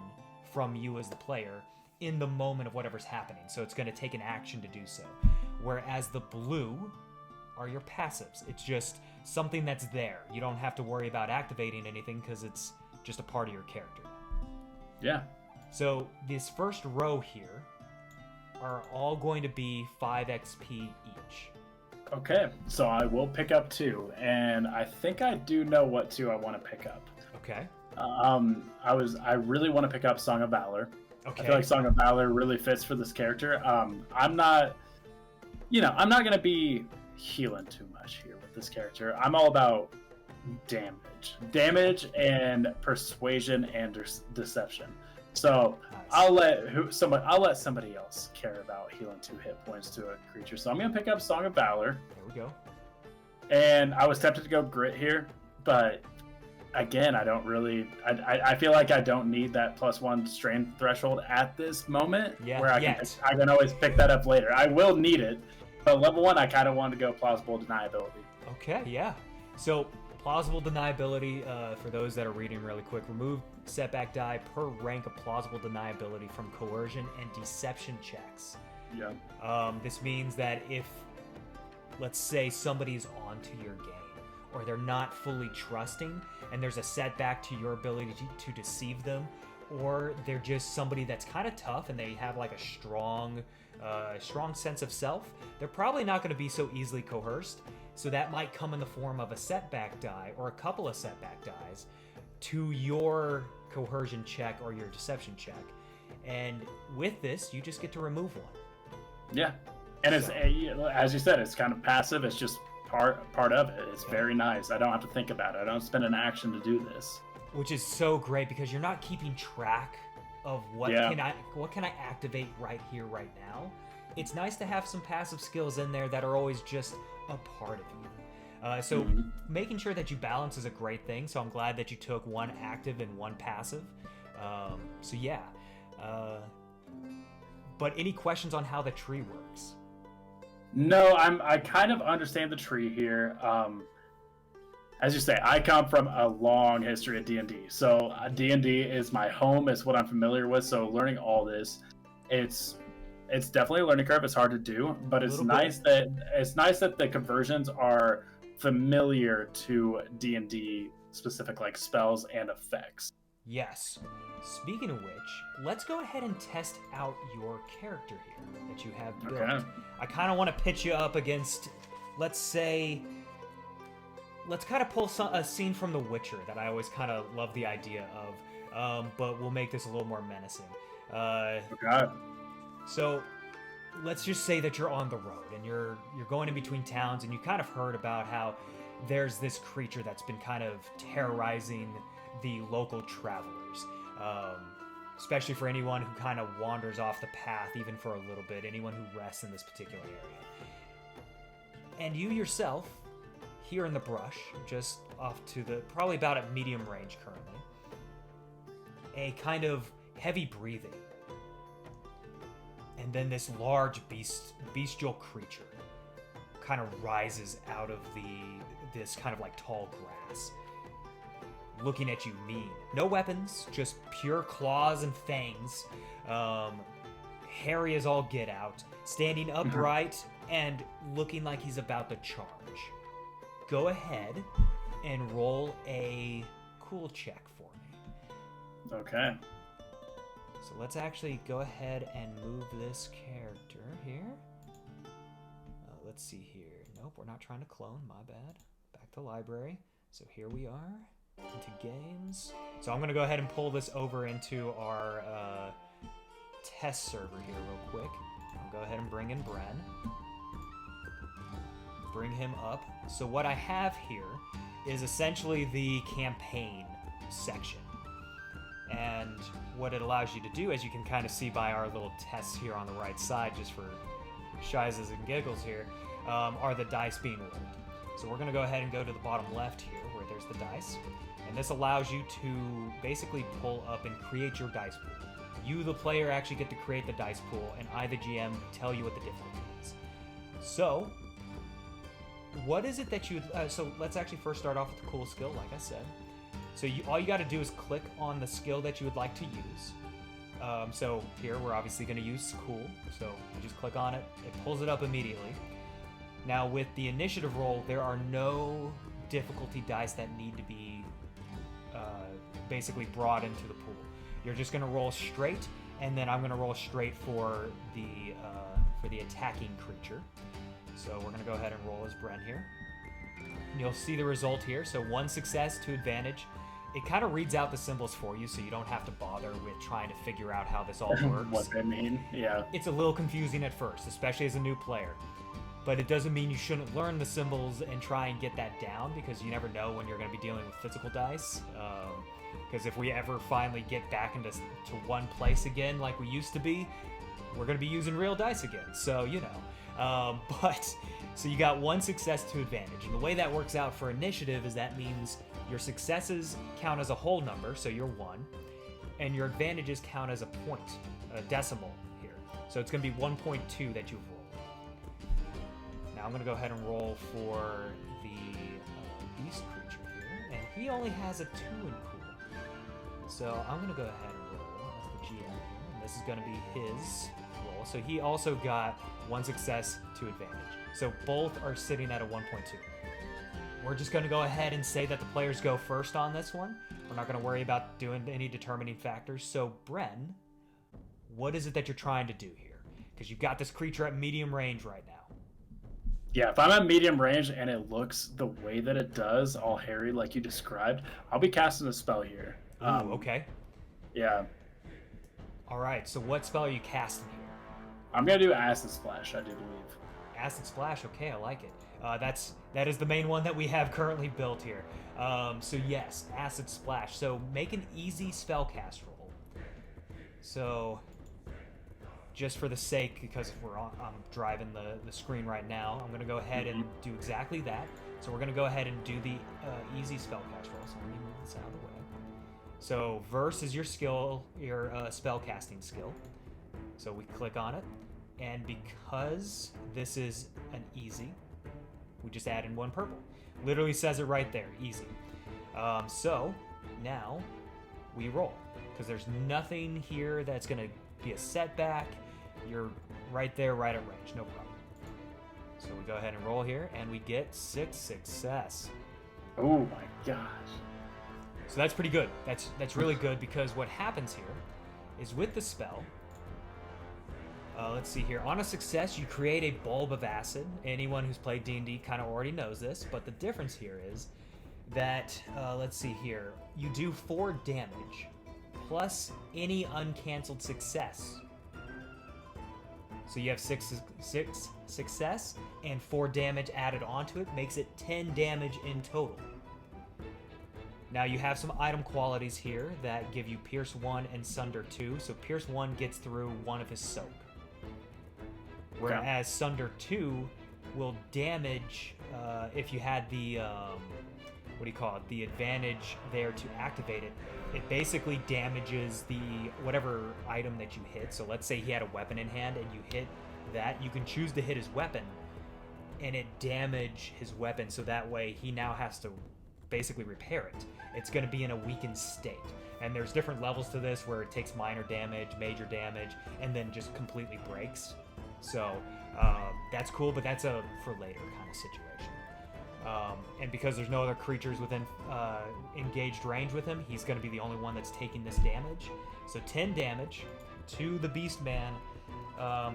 from you as the player in the moment of whatever's happening. So it's going to take an action to do so. Whereas the blue are your passives. It's just something that's there. You don't have to worry about activating anything because it's just a part of your character. Yeah. So this first row here are all going to be 5 XP each. Okay, so I will pick up 2, and I think I do know what 2 I want to pick up. Okay. I really want to pick up Song of Valor. Okay. I feel like Song of Valor really fits for this character. I'm not going to be healing too much here with this character. I'm all about damage and persuasion and deception. So nice. I'll let somebody else care about healing 2 hit points to a creature. So I'm gonna pick up Song of Valor. There we go. And I was tempted to go Grit here, but again, I don't really. I feel like I don't need that +1 strain threshold at this moment. Yeah. Where I can always pick that up later. I will need it, but level 1, I kind of wanted to go plausible deniability. Okay. Yeah. So plausible deniability, for those that are reading really quick, remove setback die per rank of plausible deniability from coercion and deception checks. Yeah. This means that if, let's say, somebody's onto your game, or they're not fully trusting, and there's a setback to your ability to deceive them, or they're just somebody that's kind of tough and they have like a strong sense of self, they're probably not going to be so easily coerced. So that might come in the form of a setback die or a couple of setback dies to your coercion check or your deception check. And with this, you just get to remove one. Yeah. And it's, as you said, it's kind of passive. It's just part of it. It's very nice. I don't have to think about it. I don't spend an action to do this. Which is so great because you're not keeping track of what can I activate right here, right now. It's nice to have some passive skills in there that are always just a part of you. So making sure that you balance is a great thing. So I'm glad that you took one active and one passive. So yeah. But any questions on how the tree works? No, I kind of understand the tree here. As you say, I come from a long history of D&D. So D&D is my home. It's what I'm familiar with. So learning all this, it's definitely a learning curve. It's hard to do, but it's nice that the conversions are familiar to D&D specific like spells and effects. Yes. Speaking of which, let's go ahead and test out your character here that you have built. Okay. I kind of want to pitch you up against, let's kind of pull a scene from The Witcher that I always kind of love the idea of, but we'll make this a little more menacing. Okay. So let's just say that you're on the road and you're going in between towns, and you kind of heard about how there's this creature that's been kind of terrorizing the local travelers, especially for anyone who kind of wanders off the path even for a little bit, anyone who rests in this particular area. And you yourself, here in the brush, just off to the, probably about at medium range currently, a kind of heavy breathing, and then this large bestial creature kind of rises out of this kind of like tall grass, looking at you mean. No weapons, just pure claws and fangs. Hairy as all get out, standing upright and looking like he's about to charge. Go ahead and roll a cool check for me. Okay. So let's actually go ahead and move this character here. Let's see here. Nope, we're not trying to clone, my bad. Back to library. So here we are, into games. So I'm gonna go ahead and pull this over into our test server here real quick. I'll go ahead and bring in Bren. Bring him up. So what I have here is essentially the campaign section. And what it allows you to do, as you can kind of see by our little tests here on the right side, just for shizes and giggles here, are the dice being rolled. So we're going to go ahead and go to the bottom left here where there's the dice. And this allows you to basically pull up and create your dice pool. You, the player, actually get to create the dice pool, and I, the GM, tell you what the difficulty is. So, what is it that you... so let's actually first start off with the cool skill, like I said. So all you got to do is click on the skill that you would like to use. So here we're obviously going to use cool. So you just click on it. It pulls it up immediately. Now with the initiative roll, there are no difficulty dice that need to be basically brought into the pool. You're just going to roll straight, and then I'm going to roll straight for the attacking creature. So we're going to go ahead and roll as Bren here. And you'll see the result here. So 1 success, 2 advantage. It kind of reads out the symbols for you, so you don't have to bother with trying to figure out how this all works. What they mean, yeah. It's a little confusing at first, especially as a new player. But it doesn't mean you shouldn't learn the symbols and try and get that down, because you never know when you're going to be dealing with physical dice. Because if we ever finally get back into one place again like we used to be, we're going to be using real dice again. So, you know. So you got 1 success, 2 advantage. And the way that works out for initiative is that means your successes count as a whole number, so you're 1, and your advantages count as a point, a decimal here. So it's going to be 1.2 that you've rolled. Now I'm going to go ahead and roll for the beast creature here, and he only has a 2 in cool. So I'm going to go ahead and roll as the GM here, and this is going to be his roll. So he also got 1 success, 2 advantage. So both are sitting at a 1.2. We're just going to go ahead and say that the players go first on this one. We're not going to worry about doing any determining factors. So, Bren, what is it that you're trying to do here? Because you've got this creature at medium range right now. Yeah, if I'm at medium range and it looks the way that it does, all hairy like you described, I'll be casting a spell here. Ooh, okay. Yeah. All right, so what spell are you casting here? I'm going to do Acid Splash, I do believe. Acid Splash, okay, I like it. That is the main one that we have currently built here. So yes, Acid Splash. So make an easy spellcast roll. So, just for the sake, because I'm driving the screen right now, I'm going to go ahead and do exactly that. So we're going to go ahead and do the easy spellcast roll. So let me move this out of the way. So Verse is your skill, your spellcasting skill. So we click on it, and because this is an easy, we just add in 1 purple. Literally says it right there, easy. So now we roll, because there's nothing here that's going to be a setback. You're right there, right at range, no problem. So we go ahead and roll here, and we get 6 success. Oh my gosh. So that's pretty good. That's really good, because what happens here is with the spell, let's see here. On a success, you create a bulb of acid. Anyone who's played D&D kind of already knows this, but the difference here is that, let's see here, you do 4 damage plus any uncanceled success. So you have 6 success and 4 damage added onto it, makes it 10 damage in total. Now you have some item qualities here that give you Pierce 1 and Sunder 2. So Pierce 1 gets through 1 of his soak. Whereas Sunder 2 will damage, if you had the, the advantage there to activate it, it basically damages the whatever item that you hit. So let's say he had a weapon in hand and you hit that, you can choose to hit his weapon and it damage his weapon, so that way he now has to basically repair it. It's going to be in a weakened state. And there's different levels to this where it takes minor damage, major damage, and then just completely breaks. So that's cool, but that's a for later kind of situation. And because there's no other creatures within engaged range with him, he's going to be the only one that's taking this damage. So 10 damage to the Beast Man,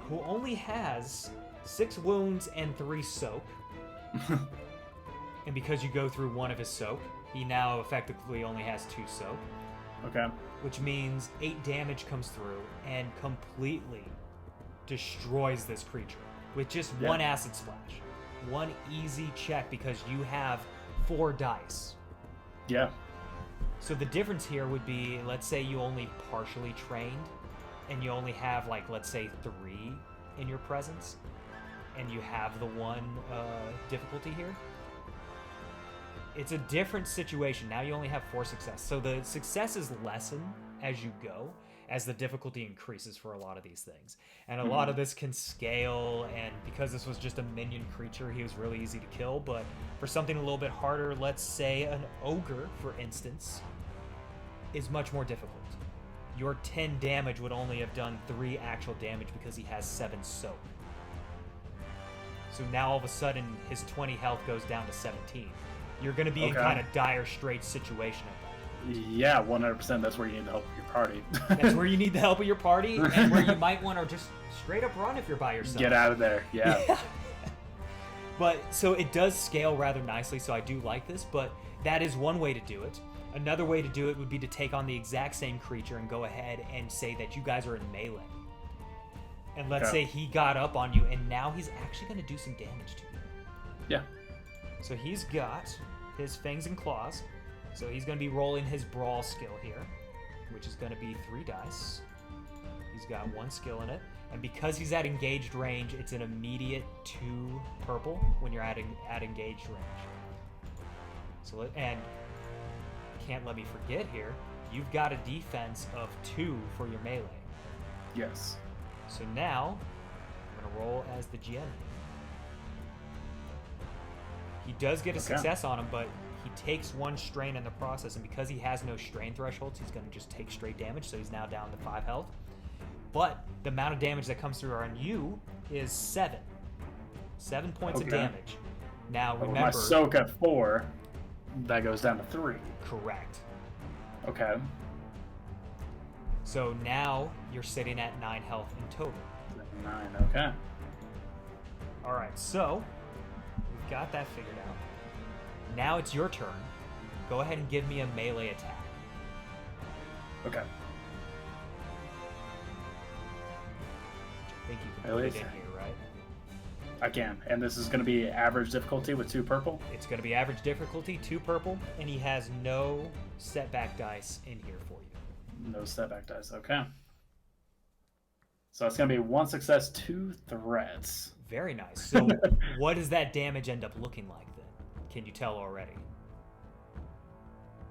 who only has 6 wounds and 3 soak. And because you go through 1 of his soak, he now effectively only has 2 soak. Okay. Which means 8 damage comes through and completely destroys this creature with just 1 acid splash. 1 easy check, because you have 4 dice. Yeah. So the difference here would be, let's say you only partially trained and you only have, like, let's say 3 in your presence and you have the 1 difficulty here. It's a different situation. Now you only have 4 success. So the successes lessen as you go, as the difficulty increases for a lot of these things. And a lot of this can scale, and because this was just a minion creature, he was really easy to kill. But for something a little bit harder, let's say an ogre, for instance, is much more difficult. Your 10 damage would only have done 3 actual damage because he has 7 soak. So now all of a sudden his 20 health goes down to 17. You're going to be in kind of dire straits situation at that. Yeah, 100%. That's where you need the help of your party. That's where you need the help of your party, and where you might want to just straight up run if you're by yourself. Get out of there, yeah. But, so it does scale rather nicely, so I do like this, but that is one way to do it. Another way to do it would be to take on the exact same creature and go ahead and say that you guys are in melee. And let's say he got up on you, and now he's actually going to do some damage to you. Yeah. So he's got his Fangs and Claws. So he's going to be rolling his Brawl skill here, which is going to be 3 dice. He's got 1 skill in it. And because he's at engaged range, it's an immediate 2 purple when you're at engaged range. So, and can't let me forget here, you've got a defense of 2 for your melee. Yes. So now, I'm going to roll as the GM. He does get a success on him, but he takes 1 strain in the process, and because he has no strain thresholds, he's going to just take straight damage, so he's now down to 5 health. But the amount of damage that comes through on you is 7. 7 points of damage. Now remember... my soak at 4, that goes down to 3. Correct. Okay. So now you're sitting at 9 health in total. 9. Okay. All right, so we've got that figured out. Now it's your turn. Go ahead and give me a melee attack. Okay. I think you can Melee put it in attack. here, right? I can. And this is going to be average difficulty with 2 purple? It's going to be average difficulty, 2 purple, and he has no setback dice in here for you. No setback dice. Okay. So it's going to be 1 success, 2 threats. Very nice. So what does that damage end up looking like then? Can you tell already?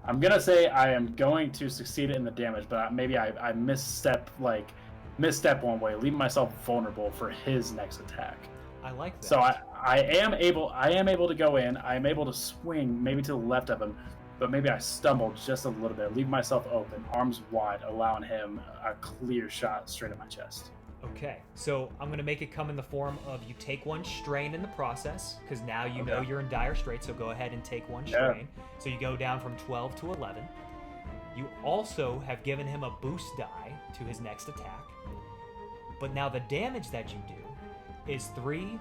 I'm going to say I am going to succeed in the damage, but maybe I misstep one way, leaving myself vulnerable for his next attack. I like that. So I am able to go in. I am able to swing maybe to the left of him, but maybe I stumbled just a little bit, leave myself open, arms wide, allowing him a clear shot straight at my chest. Okay, so I'm going to make it come in the form of you take 1 strain in the process, because now you know you're in dire straits, so go ahead and take 1 strain. So you go down from 12 to 11. You also have given him a boost die to his next attack. But now the damage that you do is 3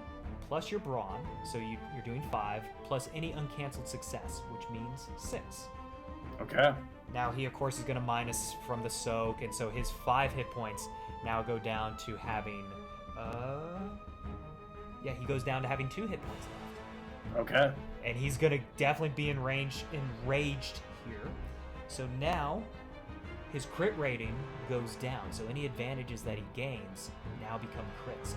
plus your brawn, so you're doing 5, plus any uncanceled success, which means 6. Okay. Now he, of course, is going to minus from the soak, and so his 5 hit points now go down to having, he goes down to having 2 hit points left. Okay. And he's going to definitely be enraged here. So now his crit rating goes down, so any advantages that he gains now become crits.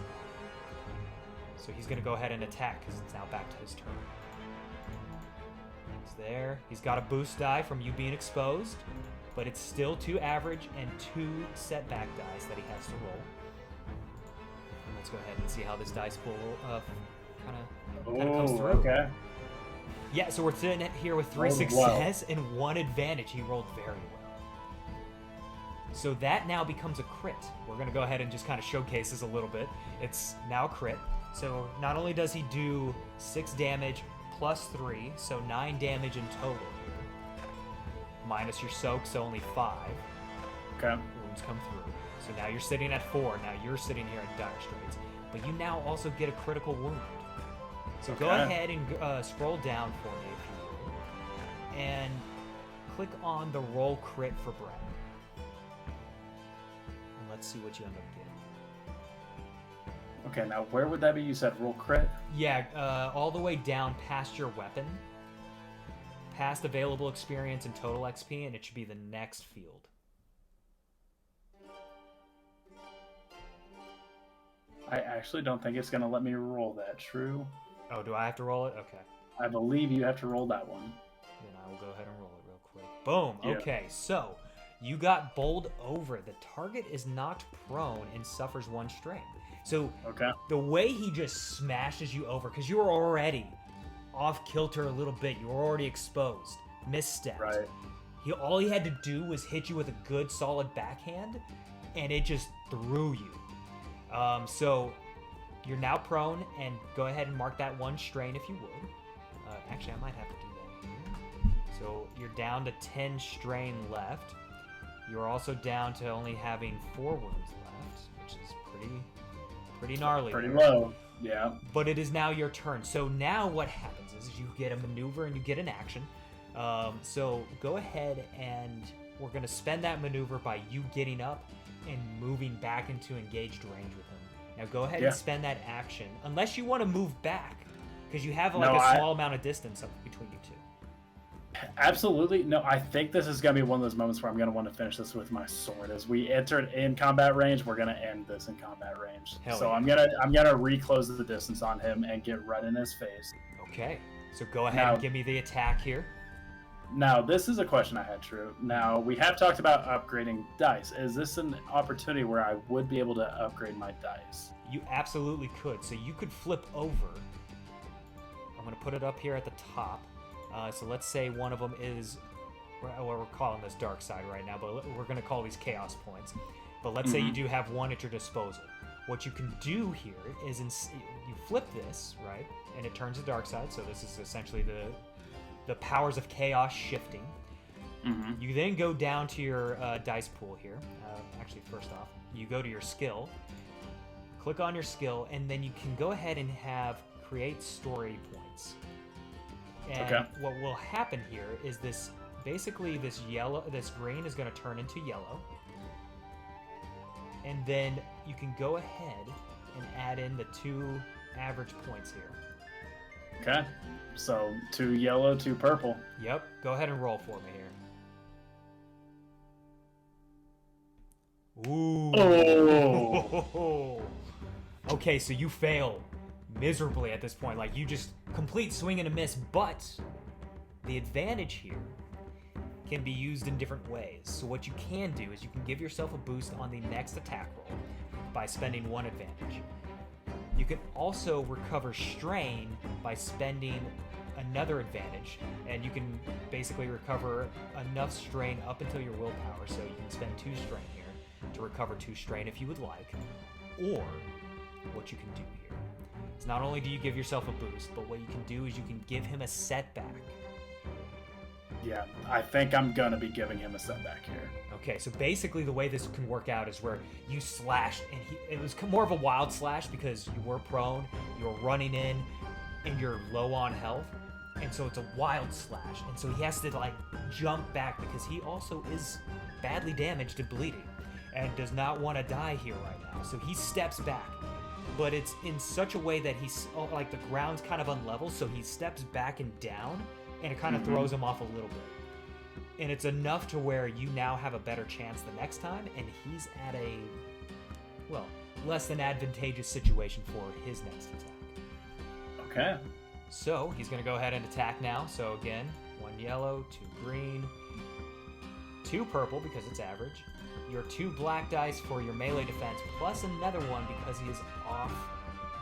So he's going to go ahead and attack because it's now back to his turn. He's there. He's got a boost die from you being exposed, but it's still 2 average and 2 setback dice that he has to roll. And let's go ahead and see how this dice pool kind of comes through. Okay. Yeah, so we're sitting here with 3 success and 1 advantage. He rolled very well. So that now becomes a crit. We're going to go ahead and just kind of showcase this a little bit. It's now a crit. So not only does he do 6 damage plus 3, so 9 damage in total here. Minus your soak, so only 5. Okay. Wounds come through. So now you're sitting at 4. Now you're sitting here at dire straits. But you now also get a critical wound. So go ahead and scroll down for me, if you will. And click on the roll crit for Brett. And let's see what you end up getting. Okay, now where would that be? You said roll crit? Yeah, all the way down past your weapon. Past available experience and total XP, and it should be the next field. I actually don't think it's going to let me roll that. True? Oh, do I have to roll it? Okay. I believe you have to roll that one. Then I will go ahead and roll it real quick. Boom. Yeah. Okay, so you got bowled over. The target is knocked prone and suffers 1 strain. So the way he just smashes you over, because you were already off kilter a little bit, you were already exposed, misstepped. Right. All he had to do was hit you with a good solid backhand, and it just threw you. So you're now prone, and go ahead and mark that 1 strain if you would. Actually, I might have to do that here. So you're down to 10 strain left. You're also down to only having 4 wounds left, which is pretty gnarly. Pretty low, yeah. But it is now your turn. So now what happens is you get a maneuver and you get an action. So go ahead and we're going to spend that maneuver by you getting up and moving back into engaged range with him. Now go ahead and spend that action, unless you want to move back, because you have a small amount of distance up between you two. Absolutely. No, I think this is going to be one of those moments where I'm going to want to finish this with my sword. As we enter in combat range, we're going to end this in combat range. I'm gonna reclose the distance on him and get right in his face. Okay. So go ahead and give me the attack here. Now, this is a question I had, True. Now, we have talked about upgrading dice. Is this an opportunity where I would be able to upgrade my dice? You absolutely could. So you could flip over. I'm going to put it up here at the top. So let's say one of them is, we're calling this dark side right now, but we're going to call these chaos points. But let's say you do have 1 at your disposal. What you can do here is you flip this, right? And it turns to dark side. So this is essentially the powers of chaos shifting. You then go down to your dice pool here. Actually, first off, you go to your skill, click on your skill, and then you can go ahead and have create story points. And what will happen here is this, basically this green is going to turn into yellow. And then you can go ahead and add in the 2 average points here. Okay. So 2 yellow, 2 purple. Yep. Go ahead and roll for me here. Ooh. Oh. Okay, so you fail miserably at this point. Like, you just complete swing and a miss, but the advantage here can be used in different ways. So what you can do is you can give yourself a boost on the next attack roll by spending 1 advantage. You can also recover strain by spending another advantage, and you can basically recover enough strain up until your willpower, so you can spend 2 strain here to recover 2 strain if you would like. Or what you can do here is not only do you give yourself a boost, but what you can do is you can give him a setback. Yeah, I think I'm gonna be giving him a setback here. Okay, so basically the way this can work out is where you slashed, and it was more of a wild slash because you were prone, you were running in, and you're low on health, and so it's a wild slash, and so he has to like jump back because he also is badly damaged and bleeding, and does not want to die here right now. So he steps back, but it's in such a way that he's like the ground's kind of unlevel, so he steps back and down, and it kind of throws him off a little bit. And it's enough to where you now have a better chance the next time, and he's at a, well, less than advantageous situation for his next attack. Okay. So he's going to go ahead and attack now. So again, 1 yellow, 2 green, 2 purple because it's average, your 2 black dice for your melee defense, plus another one because he is off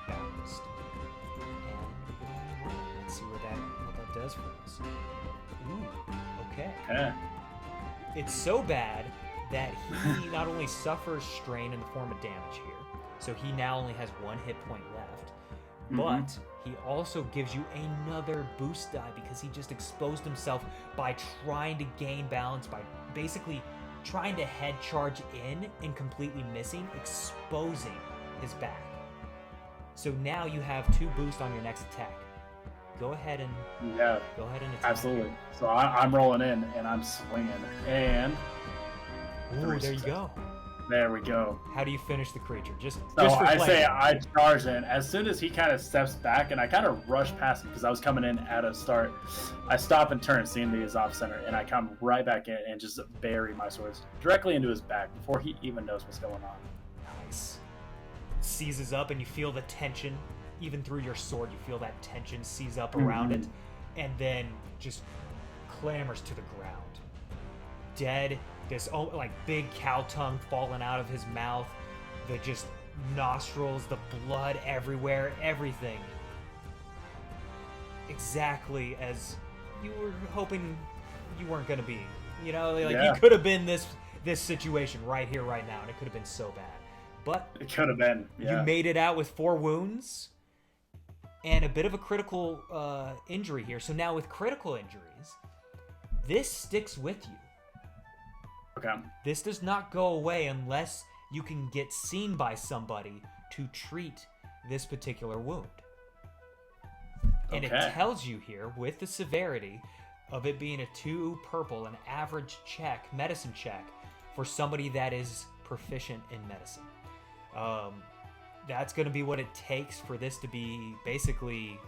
balanced. And let's see what that does for us. Ooh. Okay. It's so bad that he not only suffers strain in the form of damage here, so he now only has 1 hit point left, but he also gives you another boost die because he just exposed himself by trying to gain balance, by basically trying to head charge in and completely missing, exposing his back. So now you have 2 boosts on your next attack. Go ahead and attack. Absolutely. So I'm rolling in and I'm swinging, and ooh, there you go. There we go. How do you finish the creature? Just I say I charge in. As soon as he kind of steps back, and I kind of rush past him because I was coming in at a start, I stop and turn, seeing that he's off center, and I come right back in and just bury my swords directly into his back before he even knows what's going on. Nice. Seizes up, and you feel the tension. Even through your sword, you feel that tension seize up around it, and then just clambers to the ground. Dead, this like big cow tongue falling out of his mouth, the just nostrils, the blood everywhere, everything. Exactly as you were hoping you weren't going to be. You know, like you could have been this situation right here, right now, and it could have been so bad. But it could have been. You made it out with 4 wounds. And a bit of a critical injury here. So now with critical injuries, this sticks with you. Okay. This does not go away unless you can get seen by somebody to treat this particular wound. And it tells you here, with the severity of it being a 2 purple, an average check, medicine check, for somebody that is proficient in medicine. That's going to be what it takes for this to be basically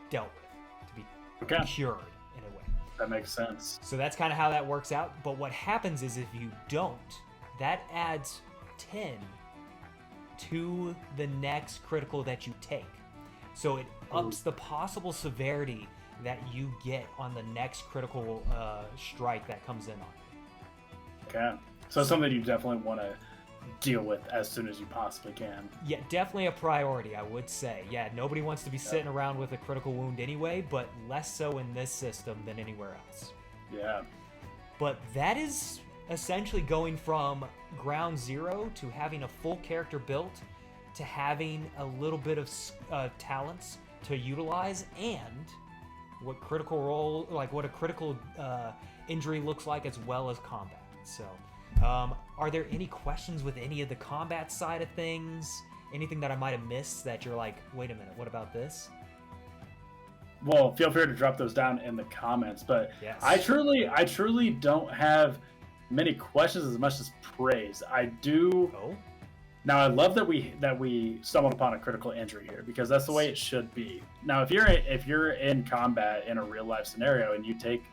dealt with, to be cured in a way. That makes sense. So that's kind of how that works out. But what happens is if you don't, that adds 10 to the next critical that you take. So it ups the possible severity that you get on the next critical strike that comes in on you. Okay. So something you definitely want to deal with as soon as you possibly can. Yeah, definitely a priority, I would say. Yeah, nobody wants to be sitting around with a critical wound anyway, but less so in this system than anywhere else. Yeah. But that is essentially going from ground zero to having a full character built to having a little bit of talents to utilize, and what critical role, like what a critical injury looks like, as well as combat. So, are there any questions with any of the combat side of things? Anything that I might have missed that you're like, wait a minute, what about this? Well, feel free to drop those down in the comments. But Yes. I truly don't have many questions as much as praise. I do. Oh, Now, I love that we stumbled upon a critical injury here, because that's the way it should be. Now, if you're in combat in a real life scenario and you take,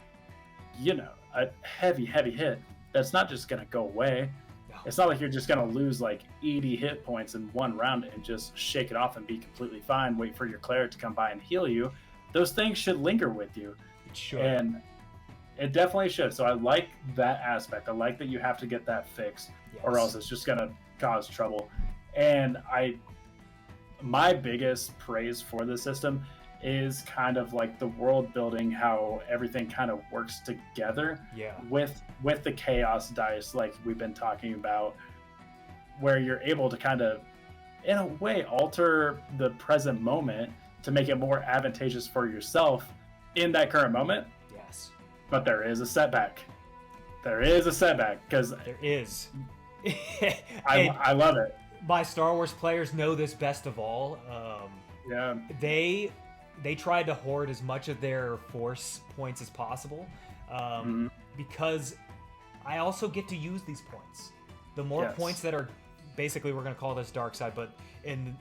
a heavy hit, that's not just gonna go away. no. It's not like you're just gonna lose like 80 hit points in one round and just shake it off and be completely fine. Wait for your cleric to come by and heal you. Those things should linger with you, It should. and it definitely should. So I like that aspect. I like that you have to get that fixed, or Yes. else it's just gonna cause trouble. And my biggest praise for the system is kind of like the world building, how everything kind of works together Yeah. with the chaos dice, like we've been talking about, where you're able to kind of, in a way, alter the present moment to make it more advantageous for yourself in that current moment. Yes. But there is a setback. Because There is. I love it. My Star Wars players know this best of all. Yeah. They tried to hoard as much of their force points as possible, because I also get to use these points. The more Yes. points that are, basically, we're going to call this dark side, but in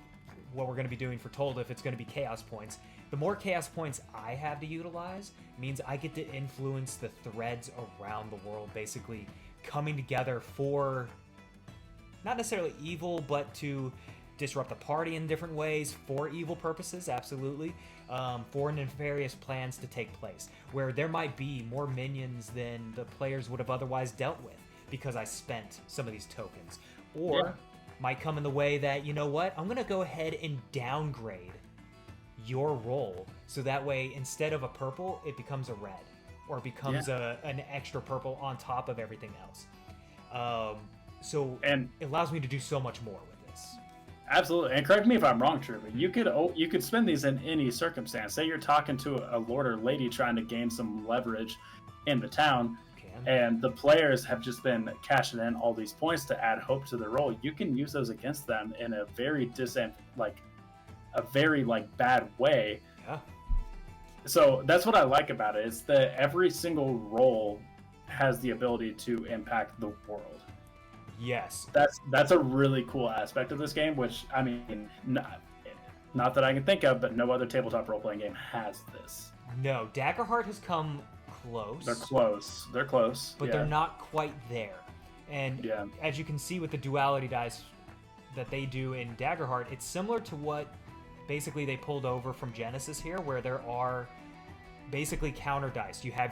what we're going to be doing for Told, if it's going to be chaos points, the more chaos points I have to utilize means I get to influence the threads around the world, basically coming together for not necessarily evil, but to disrupt the party in different ways for evil purposes, absolutely, for nefarious plans to take place, where there might be more minions than the players would have otherwise dealt with because I spent some of these tokens. Or might come in the way that, you know what, I'm going to go ahead and downgrade your roll, so that way instead of a purple, it becomes a red, or it becomes an extra purple on top of everything else. So And it allows me to do so much more with this. absolutely, and correct me if I'm wrong, True, but you could spend these in any circumstance. Say you're talking to a lord or lady trying to gain some leverage in the town, Can. and the players have just been cashing in all these points to add hope to their roll. You can use those against them in a very bad way. Yeah. So that's what I like about it. It's that every single roll has the ability to impact the world. Yes. That's a really cool aspect of this game, which, I mean, not that I can think of, but no other tabletop role-playing game has this. No, Daggerheart has come close. They're close. But they're not quite there. And Yeah. as you can see with the duality dice that they do in Daggerheart, it's similar to what basically they pulled over from Genesys here, where there are basically counter dice. You have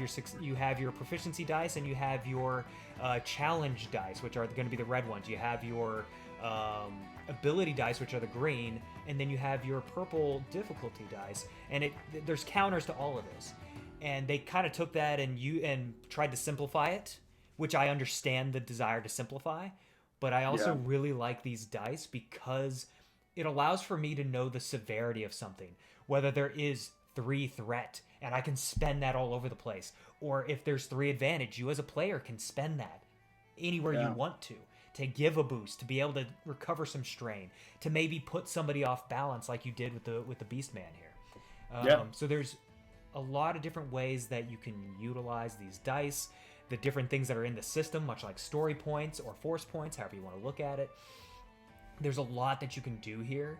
your proficiency dice, and you have your challenge dice, which are going to be the red ones. You have your ability dice, which are the green, and then you have your purple difficulty dice. And there's counters to all of this. And they kind of took that and tried to simplify it, which I understand the desire to simplify, but I also really like these dice because it allows for me to know the severity of something, whether there is 3 threat and I can spend that all over the place, or if there's 3 advantage, you as a player can spend that anywhere you want to give a boost, to be able to recover some strain, to maybe put somebody off balance like you did with the Beast Man here. So there's a lot of different ways that you can utilize these dice, the different things that are in the system, much like story points or force points, however you want to look at it. There's a lot that you can do here,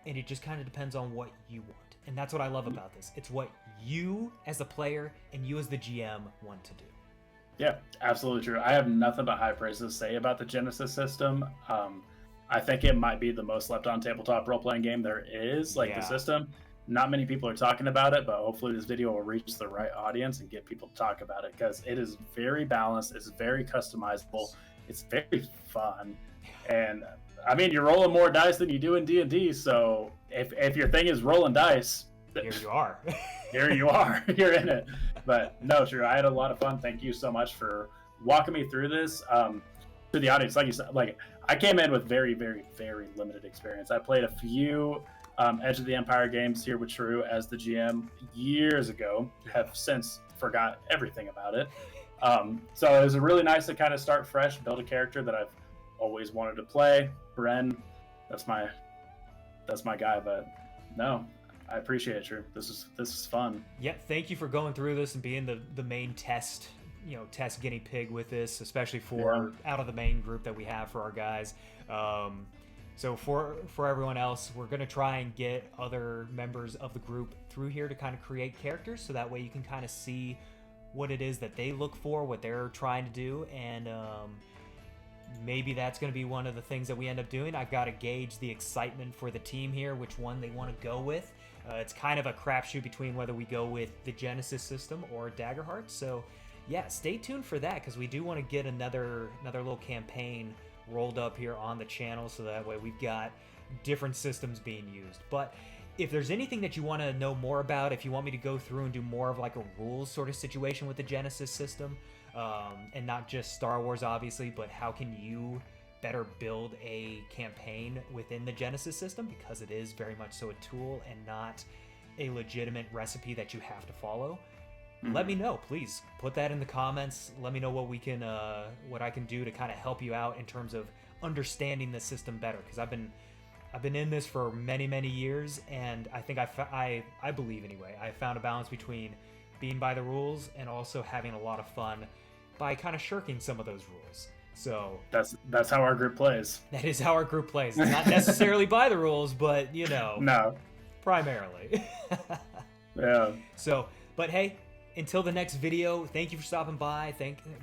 and it just kind of depends on what you want. And that's what I love about this. It's what you as a player and you as the GM want to do. Yeah, absolutely true. I have nothing but high praise to say about the Genesys system. I think it might be the most slept on tabletop role-playing game there is, the system. Not many people are talking about it, but hopefully this video will reach the right audience and get people to talk about it, because it is very balanced, it's very customizable, it's very fun, and I mean, you're rolling more dice than you do in D&D, so if your thing is rolling dice, here you are. here you are. You're in it. But no, sure, I had a lot of fun. Thank you so much for walking me through this. To the audience, like you said, I came in with very, very, very limited experience. I played a few Edge of the Empire games here with True as the GM years ago. Have since forgot everything about it. So it was really nice to kind of start fresh, build a character that I've always wanted to play. Bren, that's my guy. But no, I appreciate it, Drew. This is fun. Yeah, thank you for going through this and being the main test guinea pig with this, especially for out of the main group that we have for our guys. So for everyone else, we're gonna try and get other members of the group through here to kind of create characters, so that way you can kind of see what it is that they look for, what they're trying to do, and maybe that's going to be one of the things that we end up doing. I've got to gauge the excitement for the team here, which one they want to go with. It's kind of a crapshoot between whether we go with the Genesys system or Daggerheart. So yeah, stay tuned for that, because we do want to get another little campaign rolled up here on the channel, so that way we've got different systems being used. But if there's anything that you want to know more about, if you want me to go through and do more of like a rules sort of situation with the Genesys system, and not just Star Wars obviously, but how can you better build a campaign within the Genesys system, because it is very much so a tool and not a legitimate recipe that you have to follow, let me know. Please put that in the comments. Let me know what we can what I can do to kind of help you out in terms of understanding the system better, because I've been in this for many years, and I think I believe anyway, I found a balance between being by the rules and also having a lot of fun by kind of shirking some of those rules. So that's how our group plays. That is how our group plays. It's not necessarily by the rules, but no, primarily. Yeah. So, but hey, until the next video, thank you for stopping by.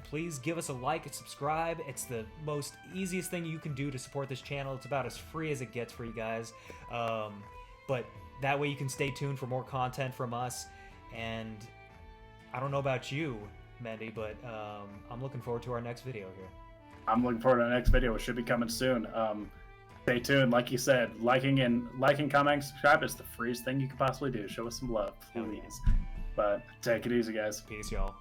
Please give us a like and subscribe. It's the most easiest thing you can do to support this channel. It's about as free as it gets for you guys. But that way you can stay tuned for more content from us. And I don't know about you, Mendy, but I'm looking forward to our next video here. I'm looking forward to the next video. It should be coming soon. Stay tuned. Like you said, liking, commenting, subscribe is the freest thing you could possibly do. Show us some love, please. But take it easy, guys. Peace, y'all.